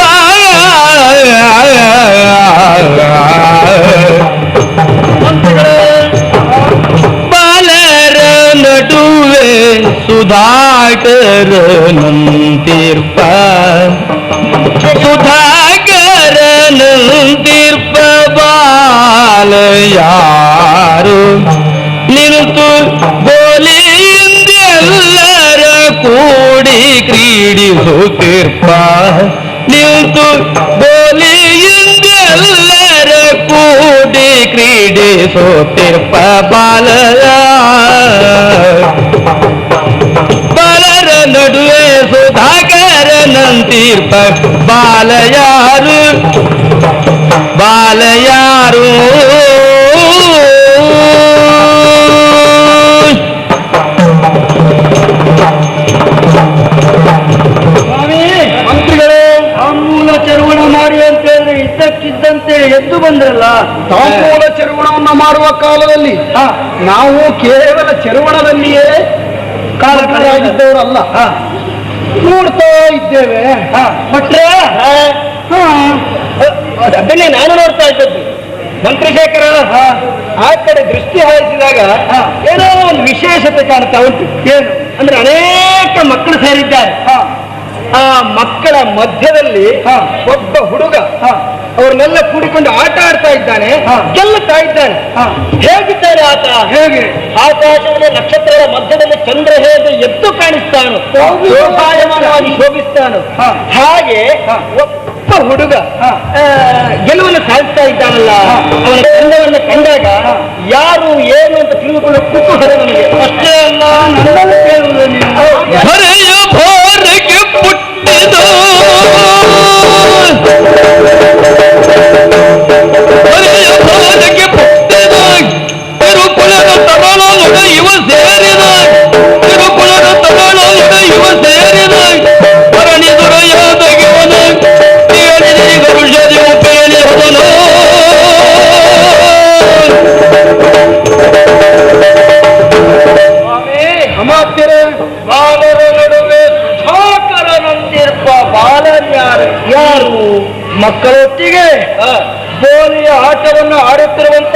ಬಾಲರ ನಡುವೆ ಸುಧಾಕರನಂತೀರ್ಪ ಸುಧಾಕರನಂತೀರ್ಪ ಬಾಲ ಯಾರು ನಿಂತು ಬೋಲಿಯಿಂದೆಲ್ಲರ ಕೂಡಿ ಕ್ರೀಡಿಸುತ್ತೀರ್ಪ ನಿಂತು ಬೋಲಿಯಿಂದೆಲ್ಲರ ಕೂಡಿ ಕ್ರೀಡಿಸುತ್ತೀರ್ಪ ಬಾಲರ ನಡುವೆ ಸುಧಾಕರನಂತೀರ್ಪ ಬಾಲಯಾರು ಬಾಲಯಾರು ಮಂತ್ರಿಗಳೇ, ತಾಂಬೂಲ ಚರುವಣ ಮಾಡಿ ಅಂತ ಹೇಳಿದ್ರೆ ಇದ್ದಕ್ಕಿದ್ದಂತೆ ಎದ್ದು ಬಂದ್ರಲ್ಲ. ತಾಂಬೂಲ ಚರುವಣವನ್ನು ಮಾಡುವ ಕಾಲದಲ್ಲಿ ನಾವು ಕೇವಲ ಚರುವಣದಲ್ಲಿಯೇ ಕಾಲಕರಾಗಿದ್ದವರಲ್ಲ, ನೋಡ್ತಾ ಇದ್ದೇವೆ. ಭಟ್ರೆ, ಅದನ್ನೇ ನಾನು ನೋಡ್ತಾ ಇದ್ದದ್ದು. ಮಂತ್ರಿಶೇಖರ ಆ ಕಡೆ ದೃಷ್ಟಿ ಹಾಯಿಸಿದಾಗ ಏನೋ ಒಂದು ವಿಶೇಷತೆ ಕಾಣ್ತಾ ಉಂಟು. ಏನು ಅಂದ್ರೆ ಅನೇಕ ಮಕ್ಕಳು ಸೇರಿದ್ದಾರೆ. ಆ ಮಕ್ಕಳ ಮಧ್ಯದಲ್ಲಿ ಒಬ್ಬ ಹುಡುಗ ಅವ್ರನ್ನೆಲ್ಲ ಕೂಡಿಕೊಂಡು ಆಟ ಆಡ್ತಾ ಇದ್ದಾನೆ, ಗೆಲ್ಲುತ್ತಾ ಇದ್ದಾನೆ. ಹೇಗಿದ್ದಾನೆ ಆತ? ಹೇಗೆ? ಆಕಾಶದಲ್ಲಿ ನಕ್ಷತ್ರಗಳ ಮಧ್ಯದಲ್ಲಿ ಚಂದ್ರ ಹೇಗೆ ಎದ್ದು ಕಾಣಿಸ್ತಾನೋ, ಶೋಭಾಯಮಾನವಾಗಿ ಶೋಭಿಸ್ತಾನೋ, ಹಾಗೆ ಒಬ್ಬ ಹುಡುಗ ಗೆಲುವನ್ನು ಸಾಧಿಸ್ತಾ ಇದ್ದಾನಲ್ಲ. ಅವನ ಚಂದವನ್ನು ಕಂಡಾಗ ಯಾರು ಏನು ಅಂತ ತಿಳಿದುಕೊಳ್ಳೋ ಕುತೂಹಲ ನಮಗೆ. ಅಷ್ಟೇ ಅಲ್ಲ, ನನ್ನನ್ನು ಕೇಳುವುದು ಪುಟ್ಟಿದು ತಿರುಕುಳದ ತಗೊಳ್ಳೋದ ಇವ ಸೇರಿದ ತಿರುಕುಳದ ತಗೊಳ್ಳೋದ ಇವ ಸೇರಿದ ಭರಣಿ ದೊರೆಯಾದಗಿವನ ಗರುಷದಿ ಉಪೇಳಿ ಹೋದನು. ಅಮಾತ್ಯರೇ, ಬಾಲರ ನಡುವೆ ಸುಧಾಕರನಂತಿರ್ಪ ಬಾಲನ್ಯಾರು ಯಾರು? ಮಕ್ಕಳೊಟ್ಟಿಗೆ ಬೋಲಿಯ ಆಟವನ್ನು ಆಡುತ್ತಿರುವಂತ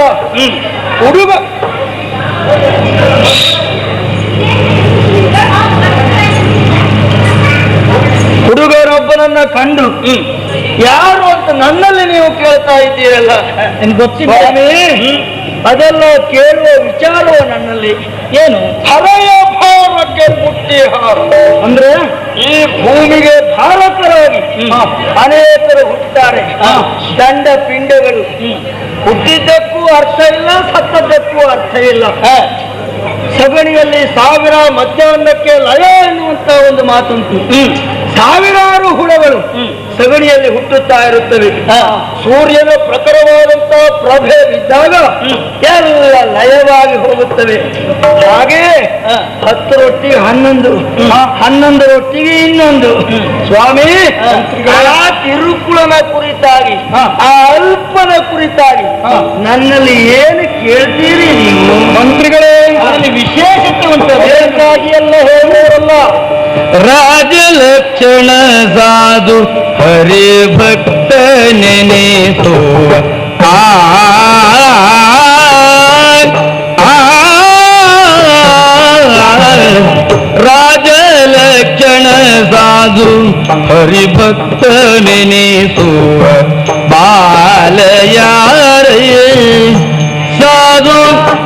ಹುಡುಗ. ಹುಡುಗರೊಬ್ಬನನ್ನ ಕಂಡು ಯಾರು ಅಂತ ನನ್ನಲ್ಲಿ ನೀವು ಕೇಳ್ತಾ ಇದ್ದೀರಲ್ಲ, ಗೊತ್ತಿಲ್ಲ. ಅದೆಲ್ಲ ಕೇಳುವ ವಿಚಾರವೋ ನನ್ನಲ್ಲಿ ಏನು? ಹರೆಯ ಭಾವ ಲೋಕಕ್ಕೆ ಮುಟ್ಟಿ ಹಾರು. ಅಂದ್ರೆ ಈ ಭೂಮಿಗೆ ಧಾರಕರಾಗಿ ಅನೇಕರು ಹುಟ್ಟುತ್ತಾರೆ. ದಂಡ ಪಿಂಡಗಳು ಹುಟ್ಟಿದ್ದಕ್ಕೂ ಅರ್ಥ ಇಲ್ಲ, ಸತ್ತದ್ದಕ್ಕೂ ಅರ್ಥ ಇಲ್ಲ. ಸಗಣಿಯಲ್ಲಿ ಸಾವಿರ ಮಧ್ಯಾಹ್ನಕ್ಕೆ ಲಯ ಎನ್ನುವಂತ ಒಂದು ಮಾತುಂಟು. ಸಾವಿರಾರು ಹುಳಗಳು ಸಗಣಿಯಲ್ಲಿ ಹುಟ್ಟುತ್ತಾ ಇರುತ್ತವೆ. ಸೂರ್ಯನ ಪ್ರಖರವಾದಂತಹ ಪ್ರಭೆ ಬಿದ್ದಾಗ ಎಲ್ಲ ಲಯವಾಗಿ ಹೋಗುತ್ತವೆ. ಹಾಗೆಯೇ 10 ರೊಟ್ಟಿಗೆ 11, 11 ರೊಟ್ಟಿಗೆ ಇನ್ನೊಂದು. ಸ್ವಾಮಿ, ಆ ತಿರುಕುಳನ ಕುರಿತಾಗಿ, ಆ ಅಲ್ಪನ ಕುರಿತಾಗಿ ನನ್ನಲ್ಲಿ ಏನು ಕೇಳ್ತೀರಿ ನೀವು? ಮಂತ್ರಿಗಳೇ, ಅದರಲ್ಲಿ ವಿಶೇಷತೆ ಉಂಟು. ಬೇಕಾಗಿ ಎಲ್ಲ ಹೇಳುವರಲ್ಲ. ರಾಜಲಕ್ಷಣ ಸಾಧು ಹರಿಭಕ್ತ ನೆನೆಸುವ ರಾಜಲಕ್ಷಣ ಸಾಧು ಹರಿಭಕ್ತ ನೆನೆಸುವ ಬಾಲಯಾರೇ ಸಾಧು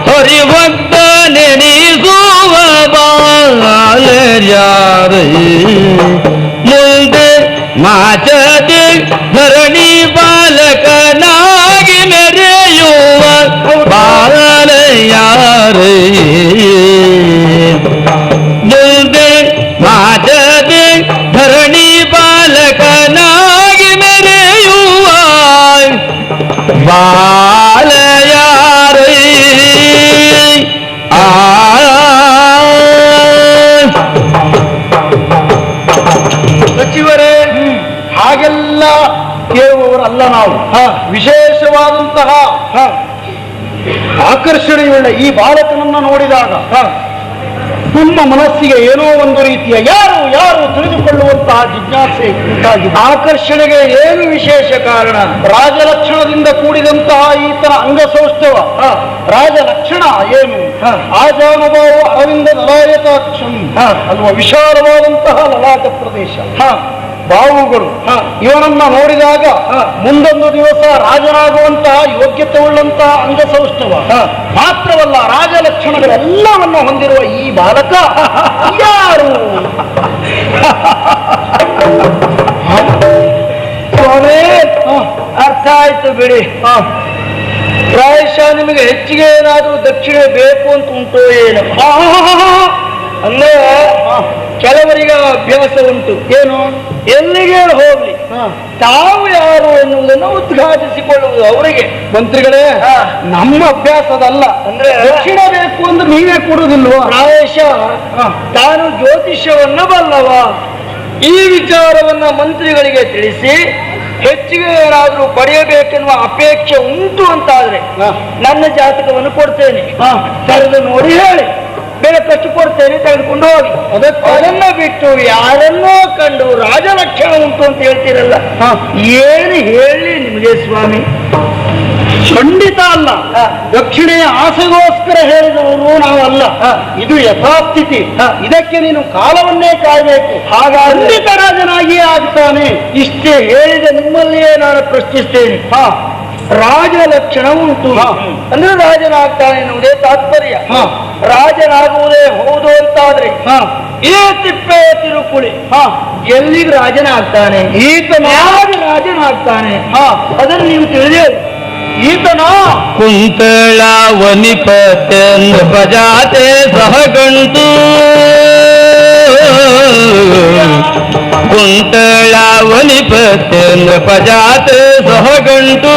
ಹರಿಭಕ್ತ ನೆನೆಸುವ ಬಾಲಯಾರೇ ಮುಂದೆ ಮಾಚದೆ ಧರಣಿ ಬಾಲಕನಾಗಿ ಮೆರೆಯುವ ಬಾಲಯಾರೇ ಮುಂದೆ ಮಾಚದೆ ಧರಣಿ ಬಾಲಕನಾಗಿ ಮೆರೆಯುವ ಬಾಲಯಾರೇ ಸಚಿವರೇ, ಹಾಗೆಲ್ಲ ಕೇಳುವವರಲ್ಲ ನಾವು. ವಿಶೇಷವಾದಂತಹ ಆಕರ್ಷಣೆಯುಳ್ಳ ಈ ಬಾಲಕನನ್ನ ನೋಡಿದಾಗ ನಮ್ಮ ಮನಸ್ಸಿಗೆ ಏನೋ ಒಂದು ರೀತಿಯ ಯಾರು ಯಾರು ತಿಳಿದುಕೊಳ್ಳುವಂತಹ ಜಿಜ್ಞಾಸೆ ಉಂಟಾಗಿದೆ. ಆಕರ್ಷಣೆಗೆ ಏನು ವಿಶೇಷ ಕಾರಣ? ರಾಜಲಕ್ಷಣದಿಂದ ಕೂಡಿದಂತಹ ಈತನ ಅಂಗಸೌಷ್ಠವ. ರಾಜಲಕ್ಷಣ ಏನು? ಆಜಾನುಭಾವ ಅರವಿಂದ ಲಲಾಯತಾಕ್ಷಂ ಅಲ್ವಾ, ವಿಶಾಲವಾದಂತಹ ಲಲಾಟ ಪ್ರದೇಶ, ಬಾವುಗಳು. ಇವನನ್ನ ನೋಡಿದಾಗ ಮುಂದೊಂದು ದಿವಸ ರಾಜನಾಗುವಂತಹ ಯೋಗ್ಯತೆ ಉಳ್ಳಂತಹ ಅಂಗಸೌಷ್ಠವ ಮಾತ್ರವಲ್ಲ, ರಾಜಲಕ್ಷಣಗಳೆಲ್ಲವನ್ನು ಹೊಂದಿರುವ ಈ ಬಾಲಕ ಯಾರು? ಸ್ವಾಮಿ, ಅರ್ಥ ಆಯ್ತು ಬಿಡಿ. ಪ್ರಾಯಶಃ ನಿಮಗೆ ಹೆಚ್ಚಿಗೆ ಏನಾದರೂ ದಕ್ಷಿಣೆ ಬೇಕು ಅಂತ ಉಂಟು ಏನು? ಅಂದ್ರೆ ಕೆಲವರಿಗೆ ಅಭ್ಯಾಸ ಉಂಟು. ಏನು? ಎಲ್ಲಿಗೆ ಹೋಗ್ಲಿ ತಾವು ಯಾರು ಎನ್ನುವುದನ್ನು ಉದ್ಘಾಟಿಸಿಕೊಳ್ಳುವುದು ಅವರಿಗೆ. ಮಂತ್ರಿಗಳೇ, ನಮ್ಮ ಅಭ್ಯಾಸದಲ್ಲ. ಅಂದ್ರೆ ದಕ್ಷಿಣ ಬೇಕು ಅಂದ್ರೆ ನೀವೇ ಕೊಡುವುದಿಲ್ವ? ಪ್ರಾಯಶಃ ತಾನು ಜ್ಯೋತಿಷ್ಯವನ್ನ ಬಲ್ಲವ. ಈ ವಿಚಾರವನ್ನ ಮಂತ್ರಿಗಳಿಗೆ ತಿಳಿಸಿ ಹೆಚ್ಚಿಗೆ ಏನಾದರೂ ಪಡೆಯಬೇಕೆನ್ನುವ ಅಪೇಕ್ಷೆ ಉಂಟು ಅಂತಾದ್ರೆ ನನ್ನ ಜಾತಕವನ್ನು ಕೊಡ್ತೇನೆ, ತೆರೆದು ನೋಡಿ ಹೇಳಿ, ಬೆಳಕಷ್ಟು ಕೊಡ್ತೇನೆ, ತೆಗೆದುಕೊಂಡು ಹೋಗಿ. ಅದನ್ನ ಬಿಟ್ಟು ಯಾರನ್ನೋ ಕಂಡು ರಾಜಲಕ್ಷಣ ಉಂಟು ಅಂತ ಹೇಳ್ತೀರಲ್ಲ, ಏನು ಹೇಳಿ ನಿಮಗೆ ಸ್ವಾಮಿ? ಖಂಡಿತ ಅಲ್ಲ. ದಕ್ಷಿಣೆಯ ಆಸೆಗೋಸ್ಕರ ಹೇಳಿದವರು ನಾವಲ್ಲ. ಇದು ಯಥಾಸ್ಥಿತಿ. ಇದಕ್ಕೆ ನೀನು ಕಾಲವನ್ನೇ ಕಾಯಬೇಕು. ಖಂಡಿತ ರಾಜನಾಗಿಯೇ ಆಗ್ತಾನೆ. ಇಷ್ಟೇ ಹೇಳಿದ ನಿಮ್ಮಲ್ಲಿಯೇ ನಾನು ಪ್ರಶ್ನಿಸ್ತೇನೆ. ರಾಜಲಕ್ಷಣ ಉಂಟು ಅಂದ್ರೆ ರಾಜನಾಗ್ತಾನೆ ಎನ್ನುವುದೇ ತಾತ್ಪರ್ಯ. ರಾಜನಾಗುವುದೇ ಹೌದು ಅಂತಾದ್ರೆ ಈ ತಿಪ್ಪೆ ತಿರುಕುಳಿ ಎಲ್ಲಿಗೆ ರಾಜನಾಗ್ತಾನೆ? ರಾಜನಾಗ್ತಾನೆ ಅದನ್ನು ನೀವು ತಿಳಿದೇವು. ಈತನ ಕುಂತಳ ವನಿಪತ್ಯಂದು ಪ್ರಜಾತೆ ಸಹಗಂಟು ಕುಂತಳ ವನಿಪತ್ಯಂದು ಪ್ರಜಾತೆ ಸಹಗಂಟು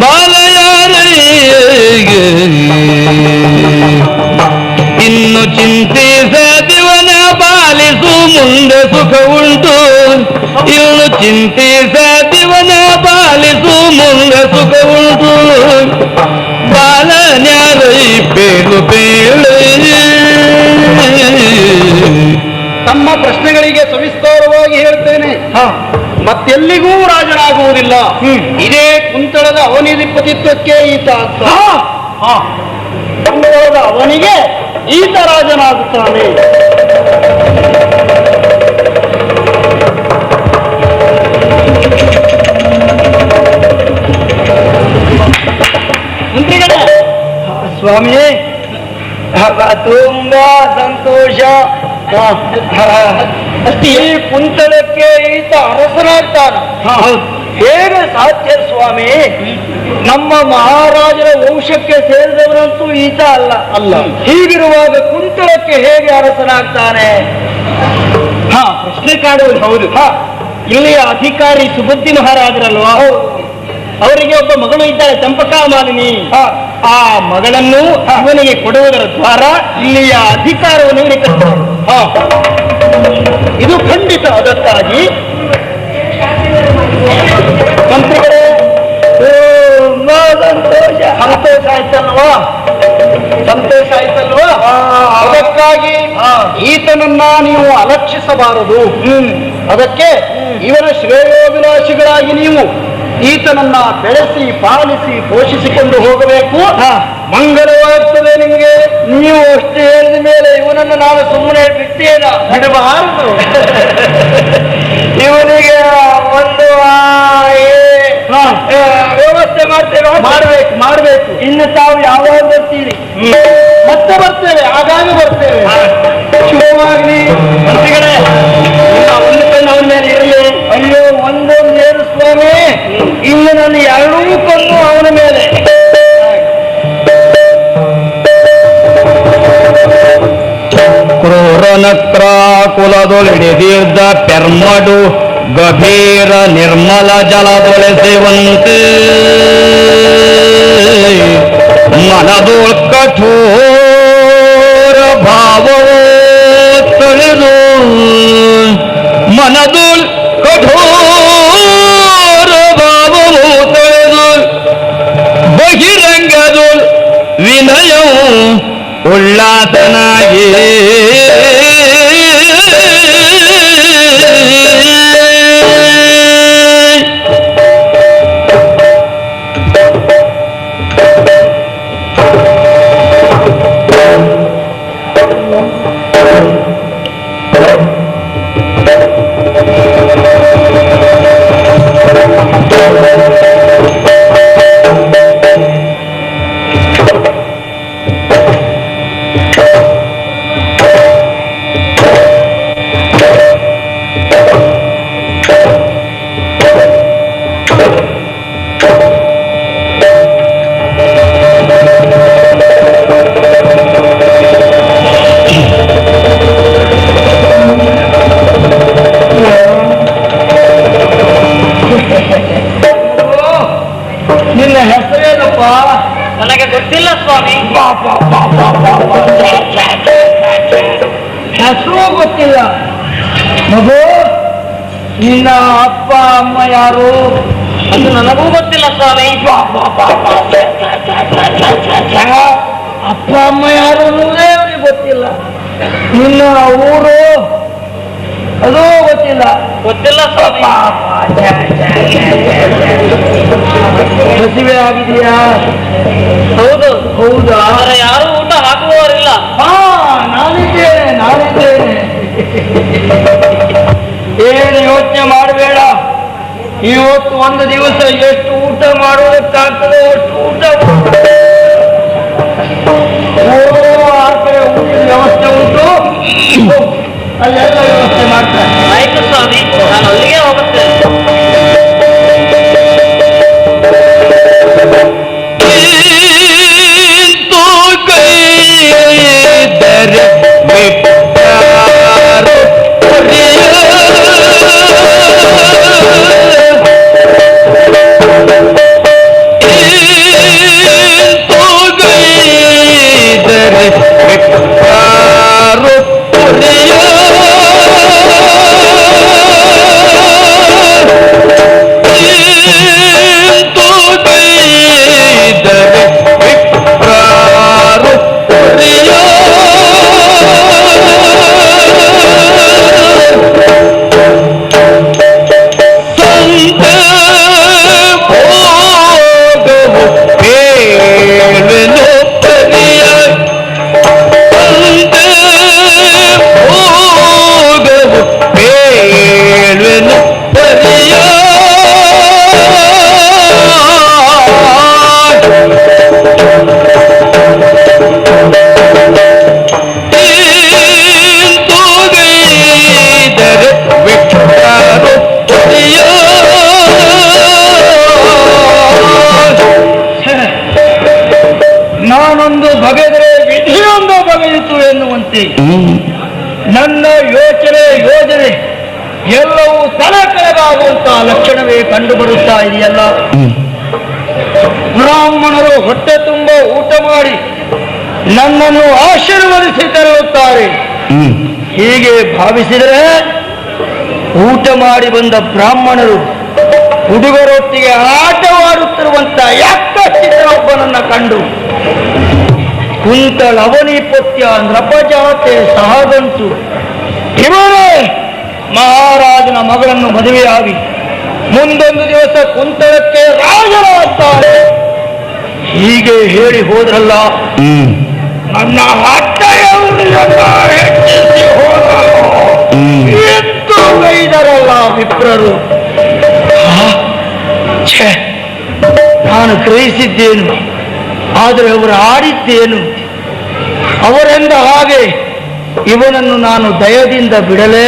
ಬಾಲಯಾರಿಗೆ ಇನ್ನು ಚಿಂತಿಸದಿವನ ಪಾಲಿಸು ಮುಂದೆ ಸುಖ ಉಂಟು. ಇನ್ನು ಚಿಂತಿಸದಿವನ ಪಾಲಿಸು ಮುಂದೆ ಸುಖ ಉಂಟು. ಬಾಲನ್ಯಾರೈ ಪೇಳು ಪೇಳು. ತಮ್ಮ ಪ್ರಶ್ನೆಗಳಿಗೆ ಸವಿಸ್ತಾರವಾಗಿ ಹೇಳ್ತೇನೆ. ಮತ್ತೆಲ್ಲಿಗೂ ರಾಜನಾಗುವುದಿಲ್ಲ. ಇದೇ ಕುಂತಳದ ಅವನಿಧಿಪತಿತ್ವಕ್ಕೆ ಈತ ಕುಂತಳದ ಅವನಿಗೆ ಈತ ರಾಜನಾಗುತ್ತಾನೆ. ಸ್ವಾಮಿ, ತುಂಬಾ ಸಂತೋಷ. ಈ ಕುಂತಳಕ್ಕೆ ಈತ ಅರಸನಾಗ್ತಾನ. ಹೇಗೆ ಸಾಧ್ಯ ಸ್ವಾಮಿ? ನಮ್ಮ ಮಹಾರಾಜರ ವಂಶಕ್ಕೆ ಸೇರಿದವರಂತೂ ಈತ ಅಲ್ಲ. ಹೀಗಿರುವಾಗ ಕುಂತಳಕ್ಕೆ ಹೇಗೆ ಅರಸನಾಗ್ತಾನೆ? ಪ್ರಶ್ನೆ ಕಾಡುವುದು ಹೌದು. ಇಲ್ಲಿಯ ಅಧಿಕಾರಿ ಸುಬುದ್ಧಿ ಮಹಾರಾಜರಲ್ವಾ? ಅವರಿಗೆ ಒಬ್ಬ ಮಗಳು ಇದ್ದಾಳೆ, ಚಂಪಕಾ ಮಾಲಿನಿ. ಆ ಮಗಳನ್ನು ಇವನಿಗೆ ಕೊಡುವುದರ ದ್ವಾರ ಇಲ್ಲಿಯ ಅಧಿಕಾರವನ್ನು ಇವನಿಗೆ ಇದು ಖಂಡಿತ. ಅದಕ್ಕಾಗಿ ಮಂತ್ರಿಗಳೇ ಸಂತೋಷ ಆಯ್ತಲ್ವಾ? ಸಂತೋಷ ಆಯ್ತಲ್ವಾ? ಅದಕ್ಕಾಗಿ ಈತನನ್ನ ನೀವು ಅಲಕ್ಷಿಸಬಾರದು. ಅದಕ್ಕೆ ಇವನ ಶ್ರೇಯೋಭಿಲಾಷಿಗಳಾಗಿ ನೀವು ಈತನನ್ನ ಬೆಳೆಸಿ ಪಾಲಿಸಿ ಪೋಷಿಸಿಕೊಂಡು ಹೋಗಬೇಕು. ಮಂಗಲವಾಗ್ತದೆ ನಿಮಗೆ. ನೀವು ಅಷ್ಟು ಹೇಳಿದ ಮೇಲೆ ಇವನನ್ನು ನಾನು ಸುಮ್ಮನೆ ಬಿಡಬಾರದು. ಇವನಿಗೆ ಒಂದು ವ್ಯವಸ್ಥೆ ಮಾಡ್ಬೇಕು. ಇನ್ನು ತಾವು ಯಾವಾಗ ಬರ್ತೀರಿ? ಮತ್ತೆ ಬರ್ತೇವೆ, ಆಗಾಗ ಬರ್ತೇವೆ. ಶುಭವಾಗ್ಲಿ. ಮಂತ್ರಿಗಳೇ, ಒಂದು ಕಣ್ಣು ಅವನ ಮೇಲೆ ಇರಲಿ. ಅಯ್ಯೋ, ಒಂದೊಂದು ಏನು ಸ್ವಾಮಿ, ಇನ್ನು ನನ್ನ ಎರಡೂ ಕಣ್ಣು ಅವನ ಮೇಲೆ. ಕ್ರೂರನಕ್ರ ಕುಲದೊಳಿಡಿದಿರ್ದ ಪೆರ್ಮಡು ಗಭೀರ ನಿರ್ಮಲ ಜಲದೊಳೆಸುವಂತೆ ಮನದೋಳ್ ಕಠೋರ ಭಾವವೋ ತೊಳೆದು ಮನದೋಳ್ ಕಠೋರ ಭಾವವೋ ತೊಳೆದು ಬಹಿರಂಗದೋಳ್ ವಿನಯವು ಉಲ್ಲಾಸನಾಗಿ ನಿನ್ನ ಹೆಸರೇನಪ್ಪ? ನನಗೆ ಗೊತ್ತಿಲ್ಲ ಸ್ವಾಮಿ. ಹೆಸರು ಗೊತ್ತಿಲ್ಲ ಮಗು? ನಿನ್ನ ಅಪ್ಪ ಅಮ್ಮ ಯಾರು? ಅದು ನನಗೂ ಗೊತ್ತಿಲ್ಲ ಸ್ವಾಮಿ. ಅಪ್ಪ ಅಮ್ಮ ಯಾರು ಅನ್ನೋದೇ ಅವನಿಗೆ ಗೊತ್ತಿಲ್ಲ. ನಿನ್ನ ಊರು ಅದೂ ಗೊತ್ತಿಲ್ಲ. ಸ್ವಾಮಿ. ಹಸಿವೆ ಆಗಿದೆಯಾ? ಹೌದಾ? ಯಾರು ಊಟ ಹಾಕುವವರಿಲ್ಲ. ನಾನಿದ್ದೇನೆ. ಏನು ಯೋಚನೆ ಮಾಡಬೇಡ. ಇವತ್ತು ಒಂದು ದಿವಸ ಎಷ್ಟು ಊಟ ಮಾಡೋದಕ್ಕಾಗ್ತದೆ ಅಷ್ಟು ಊಟ. ಆ ಕಡೆ ಊಟದ ವ್ಯವಸ್ಥೆ ಉಂಟು, ಅಲ್ಲೆಲ್ಲ ವ್ಯವಸ್ಥೆ ಮಾಡ್ತಾರೆ. ಆಯ್ತು ಸ್ವಾಮಿ, ನಾನು ಅಲ್ಲಿಗೆ ಹೋಗುತ್ತೇನೆ. ಬುದ್ಧಿ, ನನ್ನ ಯೋಜನೆ ಎಲ್ಲವೂ ತಲೆಕೆಳಗಾಗುವಂತಹ ಲಕ್ಷಣವೇ ಕಂಡು ಬರುತ್ತಾ ಇದೆಯಲ್ಲ. ಬ್ರಾಹ್ಮಣರು ಹೊಟ್ಟೆ ತುಂಬ ಊಟ ಮಾಡಿ ನನ್ನನ್ನು ಆಶೀರ್ವದಿಸಿ ತೆರಳುತ್ತಾರೆ. ಹೀಗೆ ಭಾವಿಸಿದರೆ ಊಟ ಮಾಡಿ ಬಂದ ಬ್ರಾಹ್ಮಣರು ಹುಡುಗರೊಟ್ಟಿಗೆ ಆಟವಾಡುತ್ತಿರುವಂತ ಯಾಕಚಿತ್ರೊಬ್ಬನನ್ನ ಕಂಡು ಕುಂತಳ ಅವನಿಪತ್ಯ ನೃಪಜಾತೆ ಸಹಗಂತು ಇವರೇ ಮಹಾರಾಜನ ಮಗಳನ್ನು ಮದುವೆಯಾಗಿ ಮುಂದೊಂದು ದಿವಸ ಕುಂತಳಕ್ಕೆ ರಾಜನಾಗ್ತಾರೆ. ಹೀಗೆ ಹೇಳಿ ಹೋದ್ರಲ್ಲ, ನನ್ನ ಹೆಚ್ಚಿಸಿ ಹೋದರು ಎಂದು ಬೈದರಲ್ಲ ವಿಪ್ರರು. ನಾನು ಗ್ರಹಿಸಿದ್ದೇನು, ಆದರೆ ಅವರು ಆಡಿದ್ದೇನು? ಅವರೆಂದ ಹಾಗೆ ಇವನನ್ನು ನಾನು ದಯದಿಂದ ಬಿಡಲೇ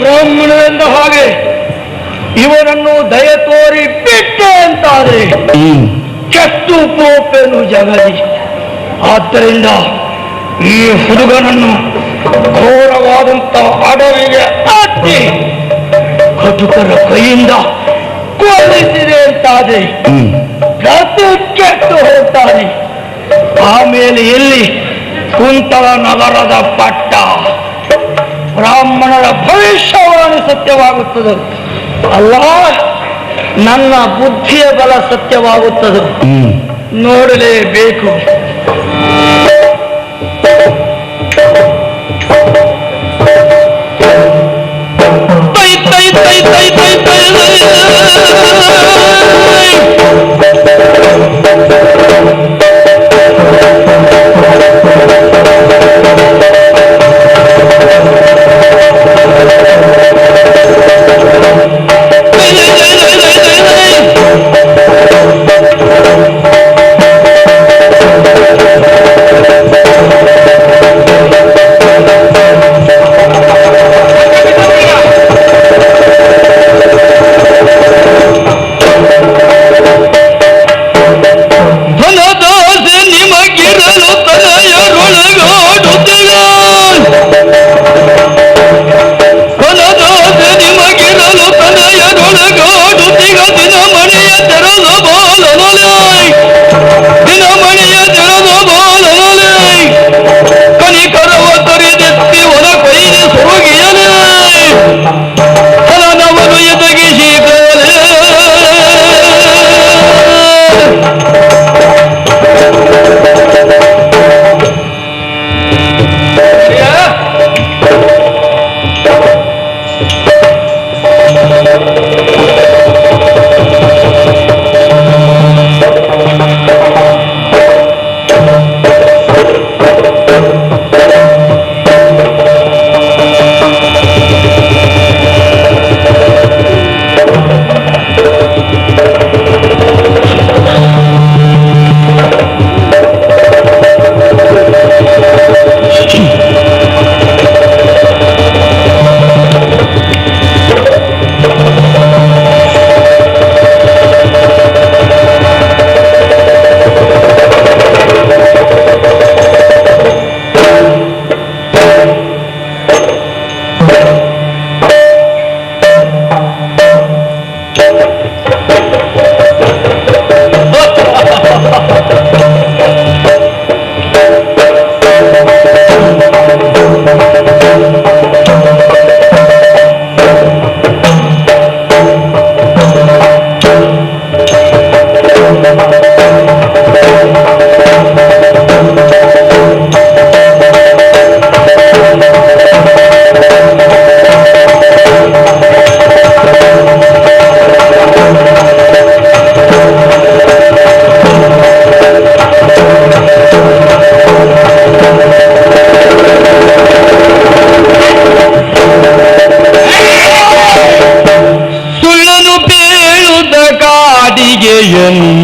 ಬ್ರಾಹ್ಮಣರೆಂದ ಹಾಗೆ ಇವನನ್ನು ದಯ ತೋರಿ ಬಿಟ್ಟೆ ಅಂತಾದ್ರೆ ಕೆಟ್ಟು ಪೋಪೆನು ಜಗದಿ. ಆದ್ದರಿಂದ ಈ ಹುಡುಗನನ್ನು ಘೋರವಾದಂತ ಅಡವಿಗೆ ಅಟ್ಟಿ ಕಟುಕರ ಕೈಯಿಂದ ಕೊಲ್ಲಿಸಿದೆ ಅಂತಾದ್ರೆ ಗತಿ ಕೆಟ್ಟು ಹೋಗ್ತಾನೆ. ಆಮೇಲೆ ಎಲ್ಲಿ ಕುಂತಳ ನಗರದ ಪಟ್ಟ ಬ್ರಾಹ್ಮಣರ ಭವಿಷ್ಯವಾಣಿ ಸತ್ಯವಾಗುತ್ತದೆ, ಅಲ್ಲ ನನ್ನ ಬುದ್ಧಿಯ ಬಲ ಸತ್ಯವಾಗುತ್ತದೆ. ನೋಡಲೇಬೇಕು.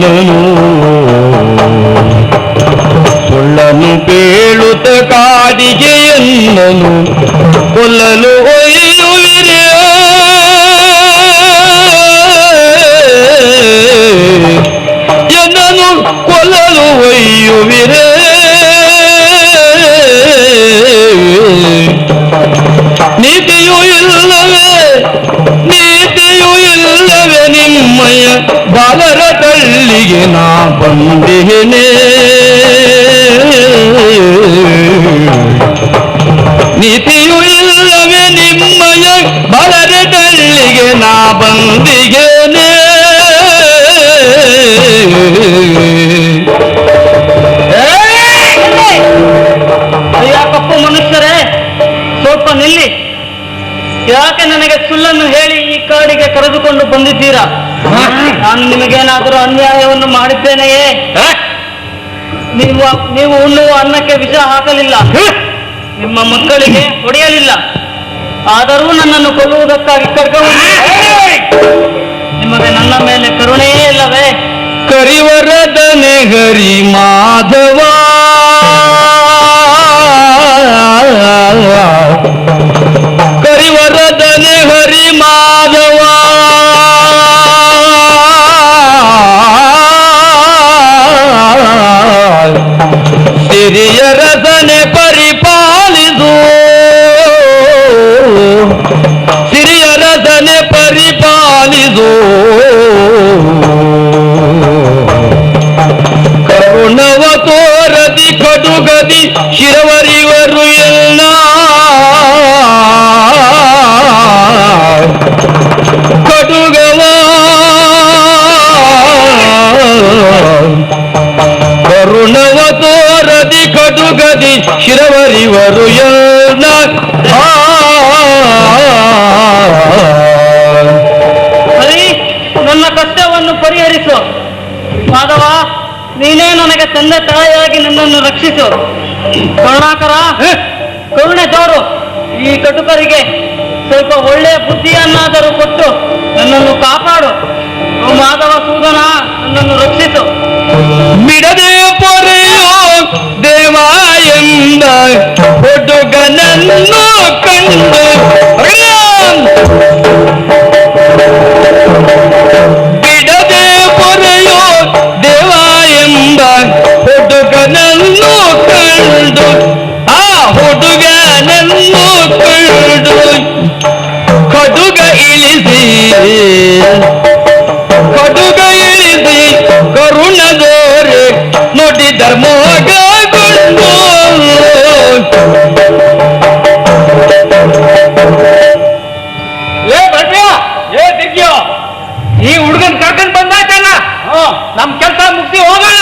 ಎನ್ನನು ಸುಳ್ಳನು ಕೇಳುತ್ತ ಕಾಡಿಗೆ ಎನ್ನನು ಕೊಲ್ಲಲು ಒಯ್ಯುವಿರೇ ಎನ್ನನು ಕೊಲ್ಲಲು ಒಯ್ಯುವಿರೇ ನೀತಿಯೂ ಇಲ್ಲವೇ ನಿಮ್ಮಯ ಬಾಲರ ತಳ್ಳಿಗೆ ನಾ ಬಂದೇನೆ ನೀತಿಯೂ ಇಲ್ಲವೇ ನಿಮ್ಮಯ ಬಾಲರ ತಳ್ಳಿಗೆ ನಾ ಬಂದಿಗೇನೆ ಯಾಕಪ್ಪ ಮನುಷ್ಯರೇ ಸ್ವಲ್ಪ ನಿಲ್ಲಿ. ಯಾಕೆ ನನಗೆ ಸುಳ್ಳನ್ನು ಹೇಳಿ ಈ ಕಾಡಿಗೆ ಕರೆದುಕೊಂಡು ಬಂದಿದ್ದೀರಾ? ನಾನು ನಿಮಗೇನಾದರೂ ಅನ್ಯಾಯವನ್ನು ಮಾಡಿದ್ದೇನೆಯೇ? ನೀವು ಉಣ್ಣುವ ಅನ್ನಕ್ಕೆ ವಿಷ ಹಾಕಲಿಲ್ಲ, ನಿಮ್ಮ ಮಕ್ಕಳಿಗೆ ಹೊಡೆಯಲಿಲ್ಲ, ಆದರೂ ನನ್ನನ್ನು ಕೊಲ್ಲುವುದಕ್ಕಾಗಿ ಕರ್ಕೊಂಡು ನಿಮಗೆ ನನ್ನ ಮೇಲೆ ಕರುಣೆಯೇ ಇಲ್ಲವೇ? ಕರಿವರದನೆ ಹರಿ ಮಾಧವ ಕರಿವರದನೆ ಹರಿ ಮಾಧವ ಸಿರಿಯ ರಸನೆ ಪರಿಪಾಲಿಸು ಸಿರಿಯ ರಸನೆ ಪರಿಪಾಲಿಸು ಕರುಣವ ತೋರದಿ ಕಡುಗದಿ ಶಿರವರಿವರು ಎಲ್ಲ ಕಡುಗವ ಕರುಣವ ತೋರದಿ ಕಡುಗದಿ ಶಿರವರಿವರು ಎಲ್ಲ ಹರಿ, ನನ್ನ ಕಷ್ಟವನ್ನು ಪರಿಹರಿಸು. ಮಾಧವ, ನೀನೇ ನನಗೆ ತಂದೆ ತಾಯಿಯಾಗಿ ನನ್ನನ್ನು ರಕ್ಷಿಸು. ಕರುಣಾಕರ, ಕರುಣೆ ತೋರು. ಈ ಕಟುಕರಿಗೆ ಸ್ವಲ್ಪ ಒಳ್ಳೆಯ ಬುದ್ಧಿಯನ್ನಾದರೂ ಕೊಟ್ಟು ನನ್ನನ್ನು ಕಾಪಾಡು. ಓ ಮಾಧವ ಸೂದನ, ನನ್ನನ್ನು ರಕ್ಷಿಸು. ಬಿಡದೆ ಪೊರೆಯೋ ದೇವ ಎಂದ ಹುಡುಗನನ್ನು ಕಂಡು ಬಿಡದೆ ಪೊರೆಯೋ ದೇವ ಎಂಬ ಹುಡುಗನನ್ನು ಕಂಡು ಆ ಹುಡುಗನನ್ನು ಕಂಡು ಕಡುಗ ಇಳಿಸಿ ಕರುಣದೋರೆ ನೋಡಿ ಧರ್ಮೋಗಗೊಂಡು ಏ ದಿಗ್ಯ, ಈ ಹುಡುಗನ್ ಕರ್ಕೊಂಡ್ ಬಂದಾಯ್ತಲ್ಲ, ನಮ್ ಕೆಲಸ ಮುಗಿಸಿ ಹೋಗೋಣ.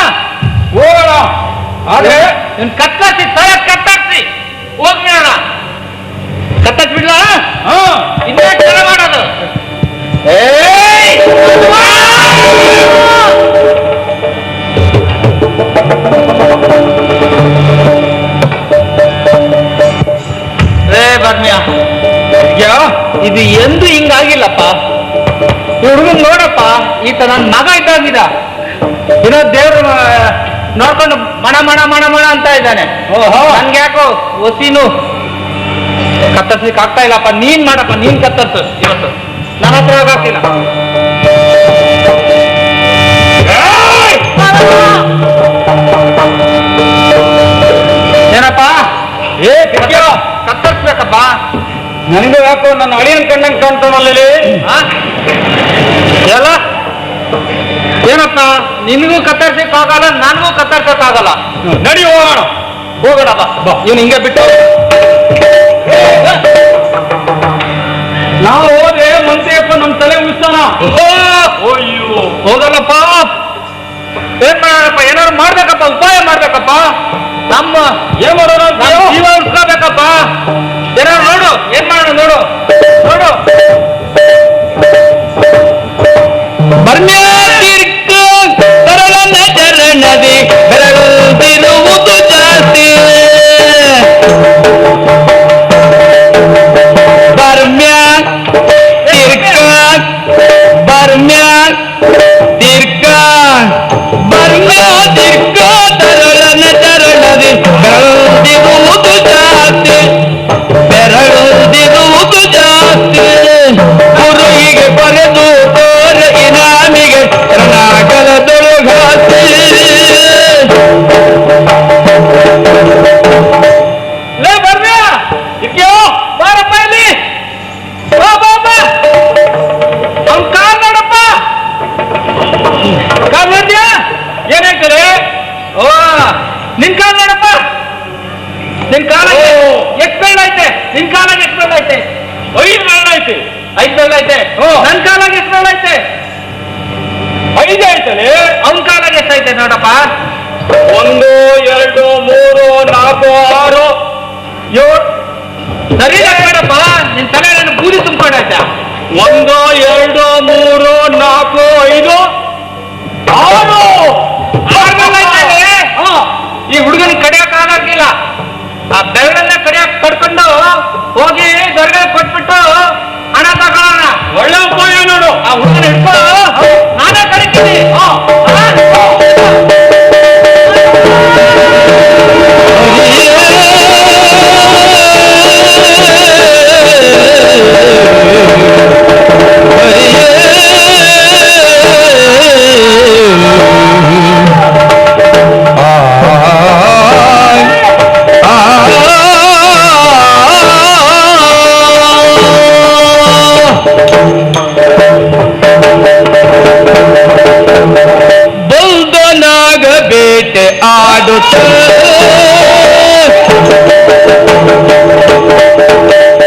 ಆದ್ರೆ ನಿನ್ ಕತ್ತಾಸಿ ತಲೆ ಕತ್ತಾಕ್ಸಿ ಹೋಗ್ಬಿಡೋಣ. ಕತ್ತಾಕ್ ಬಿಡ್ಲ? ಇನ್ನೇ ಕೆಲ ಮಾಡೋದು. ಇದು ಎಂದು ಹಿಂಗಾಗಿಲ್ಲಪ್ಪ. ಹುಡುಗನ್ ನೋಡಪ್ಪ, ಈತ ನನ್ನ ಮಗ ಇದ್ದಾಗಿದ. ಇರೋ ದೇವ್ರು ನೋಡ್ಕೊಂಡು ಮಣ ಮಣ ಮಣ ಮಣ ಅಂತ ಇದ್ದಾನೆ. ನನ್ಗೆ ಯಾಕೋ ಒಸಿನು ಕತ್ತರ್ಸ್ಲಿಕ್ಕೆ ಆಗ್ತಾ ಇಲ್ಲಪ್ಪ. ನೀನ್ ಮಾಡಪ್ಪ, ನೀನ್ ಕತ್ತರ್ಸು ಇವತ್ತು. ನನ್ನ ಹತ್ರ ಹೋಗಾಗ್ತಿಲ್ಲ. ಏನಪ್ಪ ಕತ್ತರಿಸ್ಬೇಕಪ್ಪ? ನನಗೂ ಯಾಕೋ ನನ್ನ ಅಳಿಯನ್ ಕಣ್ಣಂಗ್ ಕಾಣ್ತಾನಲ್ಲಿ. ಎಲ್ಲ ಏನಪ್ಪ, ನಿನಗೂ ಕತ್ತರಿಸಕ್ಕಾಗಲ್ಲ, ನನಗೂ ಕತ್ತರಿಸಕ್ಕಾಗಲ್ಲ. ನಡಿ ಹೋಗೋಣ. ಹೋಗೋಣಪ್ಪ, ಇವನು ಹಿಂಗೆ ಬಿಟ್ಟು ನಾವು ಹೋದ್ರೆ ಮನ್ಸಿಗಪ್ಪ ನಮ್ ತಲೆ ಉಳಿಸ್ತಾನ. ಅಯ್ಯೋ ಹೋಗಲ್ಲಪ್ಪ. ಏನ್ ಮಾಡೋಣಪ್ಪ? ಏನಾದ್ರು ಮಾಡ್ಬೇಕಪ್ಪ, ಉಪಾಯ ಮಾಡ್ಬೇಕಪ್ಪ. ನಮ್ಮ ಏನ್ ಮಾಡೋಣ? ಜೀವ ಉಳಿಸ್ಕೋಬೇಕಪ್ಪ. ಏನಾದ್ರು ನೋಡು, ಏನ್ ಮಾಡೋಣ ನೋಡು ನೋಡು. ಬರ್ಮ್ಯಾತಿರ್ಕ ತರಳನ ಚರಣದಿ ಬೆರಳುತ್ತಿರುವುದು ಜಾಸ್ತಿ. ಬರ್ಮ್ಯಾತಿರ್ಕ ಐತಿ 5 ಬೆರಳೈತೆ. ಹ್ಮ್. ನನ್ ಕಾಲಾಗ ಎಷ್ಟು ಬೆರಳೈತೆ? 5 ಐತಲೆ. ಅವನ್ ಕಾಲಾಗ ಎಷ್ಟೈತೆ ನೋಡಪ್ಪ? 1 2 3 4 6 7. ಸರಿ ಬೇಡಪ್ಪ, ನಿನ್ ತಲೆ ನನ್ನ ಬೂದಿ ತುಂಬ್ಕೊಂಡೈತೆ. 1 2 3 4 5 6. ಈ ಹುಡುಗನ ಕಡಿಯಕ್ ಆಗಕ್ಕಿಲ್ಲ. ಆ ಬೆರಳನ್ನ ಕಡಿಯಕ್ ಕಡ್ಕೊಂಡು ಹೋಗಿ ದೊರಗೆ ಕೊಟ್ಬಿಟ್ಟು ಹಣ ತಗೊಳ್ಳೋಣ. ಒಳ್ಳೆ ಉಪಾಯ ನೋಡು. ಆ ಹುಡುಗನ ಹಿಡ್ಕೊ, ನಾನೇ ಕಡಿತೀನಿ. ಬಲ್ದನಾಗ ಬೇಟೆ ಆಡುತ್ತ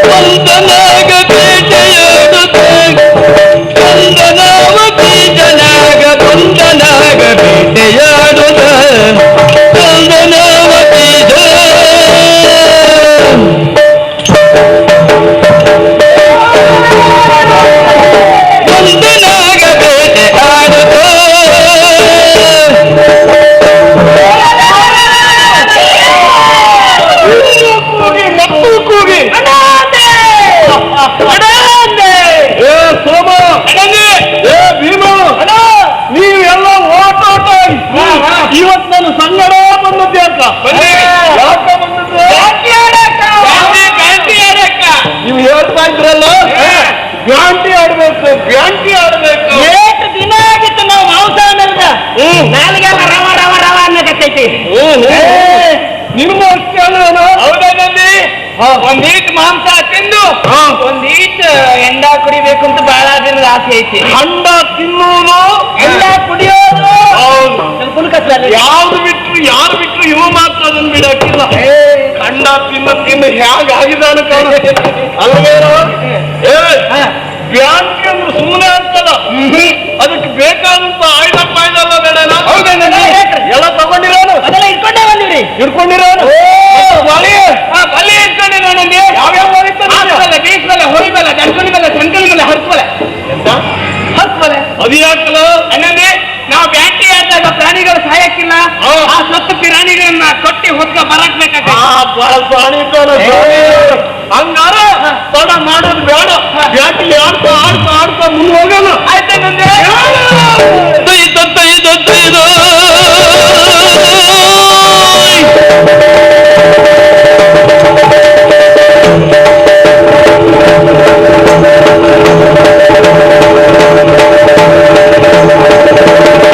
ಬಲ್ದನಾಗ ಬೇಟೆಯಾಡುತ್ತ ಬಂದನಾವತಿ ಜನಾಗ ಬಂದನಾಗ ಬೇಟೆಯಾಡುತ್ತ ಬಂದನಾವತಿ ಬಂದನಾಗ ಬೇಟೆ ಆಡುತ್ತ ನೀವೆಲ್ಲ ಓಟೋಟ ಇವತ್ತು ನಾನು ಸಂಗಡ ಬಂದದ್ದೆ ಅಂತ ಯಾಕೆ ಬಂದದ್ದು? ನೀವು ಹೇಳ್ತಾ ಇದ್ರಲ್ಲ ಬ್ಯಾಂಟಿ ಆಡ್ಬೇಕು ಬ್ಯಾಂಟಿ ಆಡ್ಬೇಕು. ಎಷ್ಟು ದಿನ ಆಗಿತ್ತು ನಾವು ಮಾಂಸ ಅನ್ನೋದ, ನಾಲ್ಗೆಲ್ಲ ರವ ರವ ರವ ಅನ್ನಕತ್ತೈತಿ. ನಿಮ್ಮ ಅಷ್ಟೇ ಹೌದಾಗಂದಿ ಒಂದೀಟ್ ಮಾಂಸ ತಿಂದು ಒಂದೀಟ್ ಎಂಡ ಕುಡಿಬೇಕು ಅಂತ ಬಹಳ ದಿನದ ಆಸೆ ಐತಿ. ಹಂಡ ತಿನ್ನುವುದು ಎಂಡ ಕುಡಿಯೋದು ಯಾವ್ದು ಬಿಟ್ರು ಯಾರು ಬಿಟ್ರು ಇವು ಮಾತ್ರ ಅದನ್ನು ಬಿಡಕ್ಕಿಲ್ಲ. ಖಂಡ ತಿನ್ನು ಹೇಗಾಗಿದ್ದಾನ ಕಾಣ ಅಲ್ವೇನೋ. ಬ್ಯಾಂಕ್ ಅಂದ್ರೆ ಸುಮ್ಮನೆ ಅಂತದ, ಅದಕ್ಕೆ ಬೇಕಾದಂತ ಆಯ್ದ ಪಾಯ್ದಲ್ಲ ಬೇಡ. ಎಲ್ಲ ತಗೊಂಡಿರೋನು ಅದೆಲ್ಲ ಇಟ್ಕೊಂಡೇ ಬಂದಿವ್ರಿ. ಹಿಡ್ಕೊಂಡಿರೋನು ಬಲಿ ಇಟ್ಕೊಂಡಿರೋನು. ಯಾವ್ಯಾವ ಬೀಚ್ ಮೇಲೆ ಹೊಳಿ ಮೇಲೆ ಜಂಕಲಿ ಮೇಲೆ ಜಂಕಲಿ ಮೇಲೆ ಹರ್ಸ್ಬಲೆ ಹರ್ಸ್ಬಲೆ ಅದು ಯಾಕಲ್ಲ ಅನ್ನಂದ್ರೆ ನಾವು ಬ್ಯಾಟಿ ಆದಾಗ ಪ್ರಾಣಿಗಳು ಸಾಯಕ್ಕಿಲ್ಲ. ಆ ಸತ್ತು ಪ್ರಾಣಿಗಳನ್ನ ಕೊಟ್ಟಿ ಹೊತ್ತ ಬರಕ್ ಪ್ರಾಣಿ ಹಂಗಾರ ತಡ ಮಾಡೋದು ಬೇಡ. ಬ್ಯಾಟಿ ಆಡ್ತಾ ಆಡ್ತಾ ಆಡ್ತಾ ಮುಂದೆ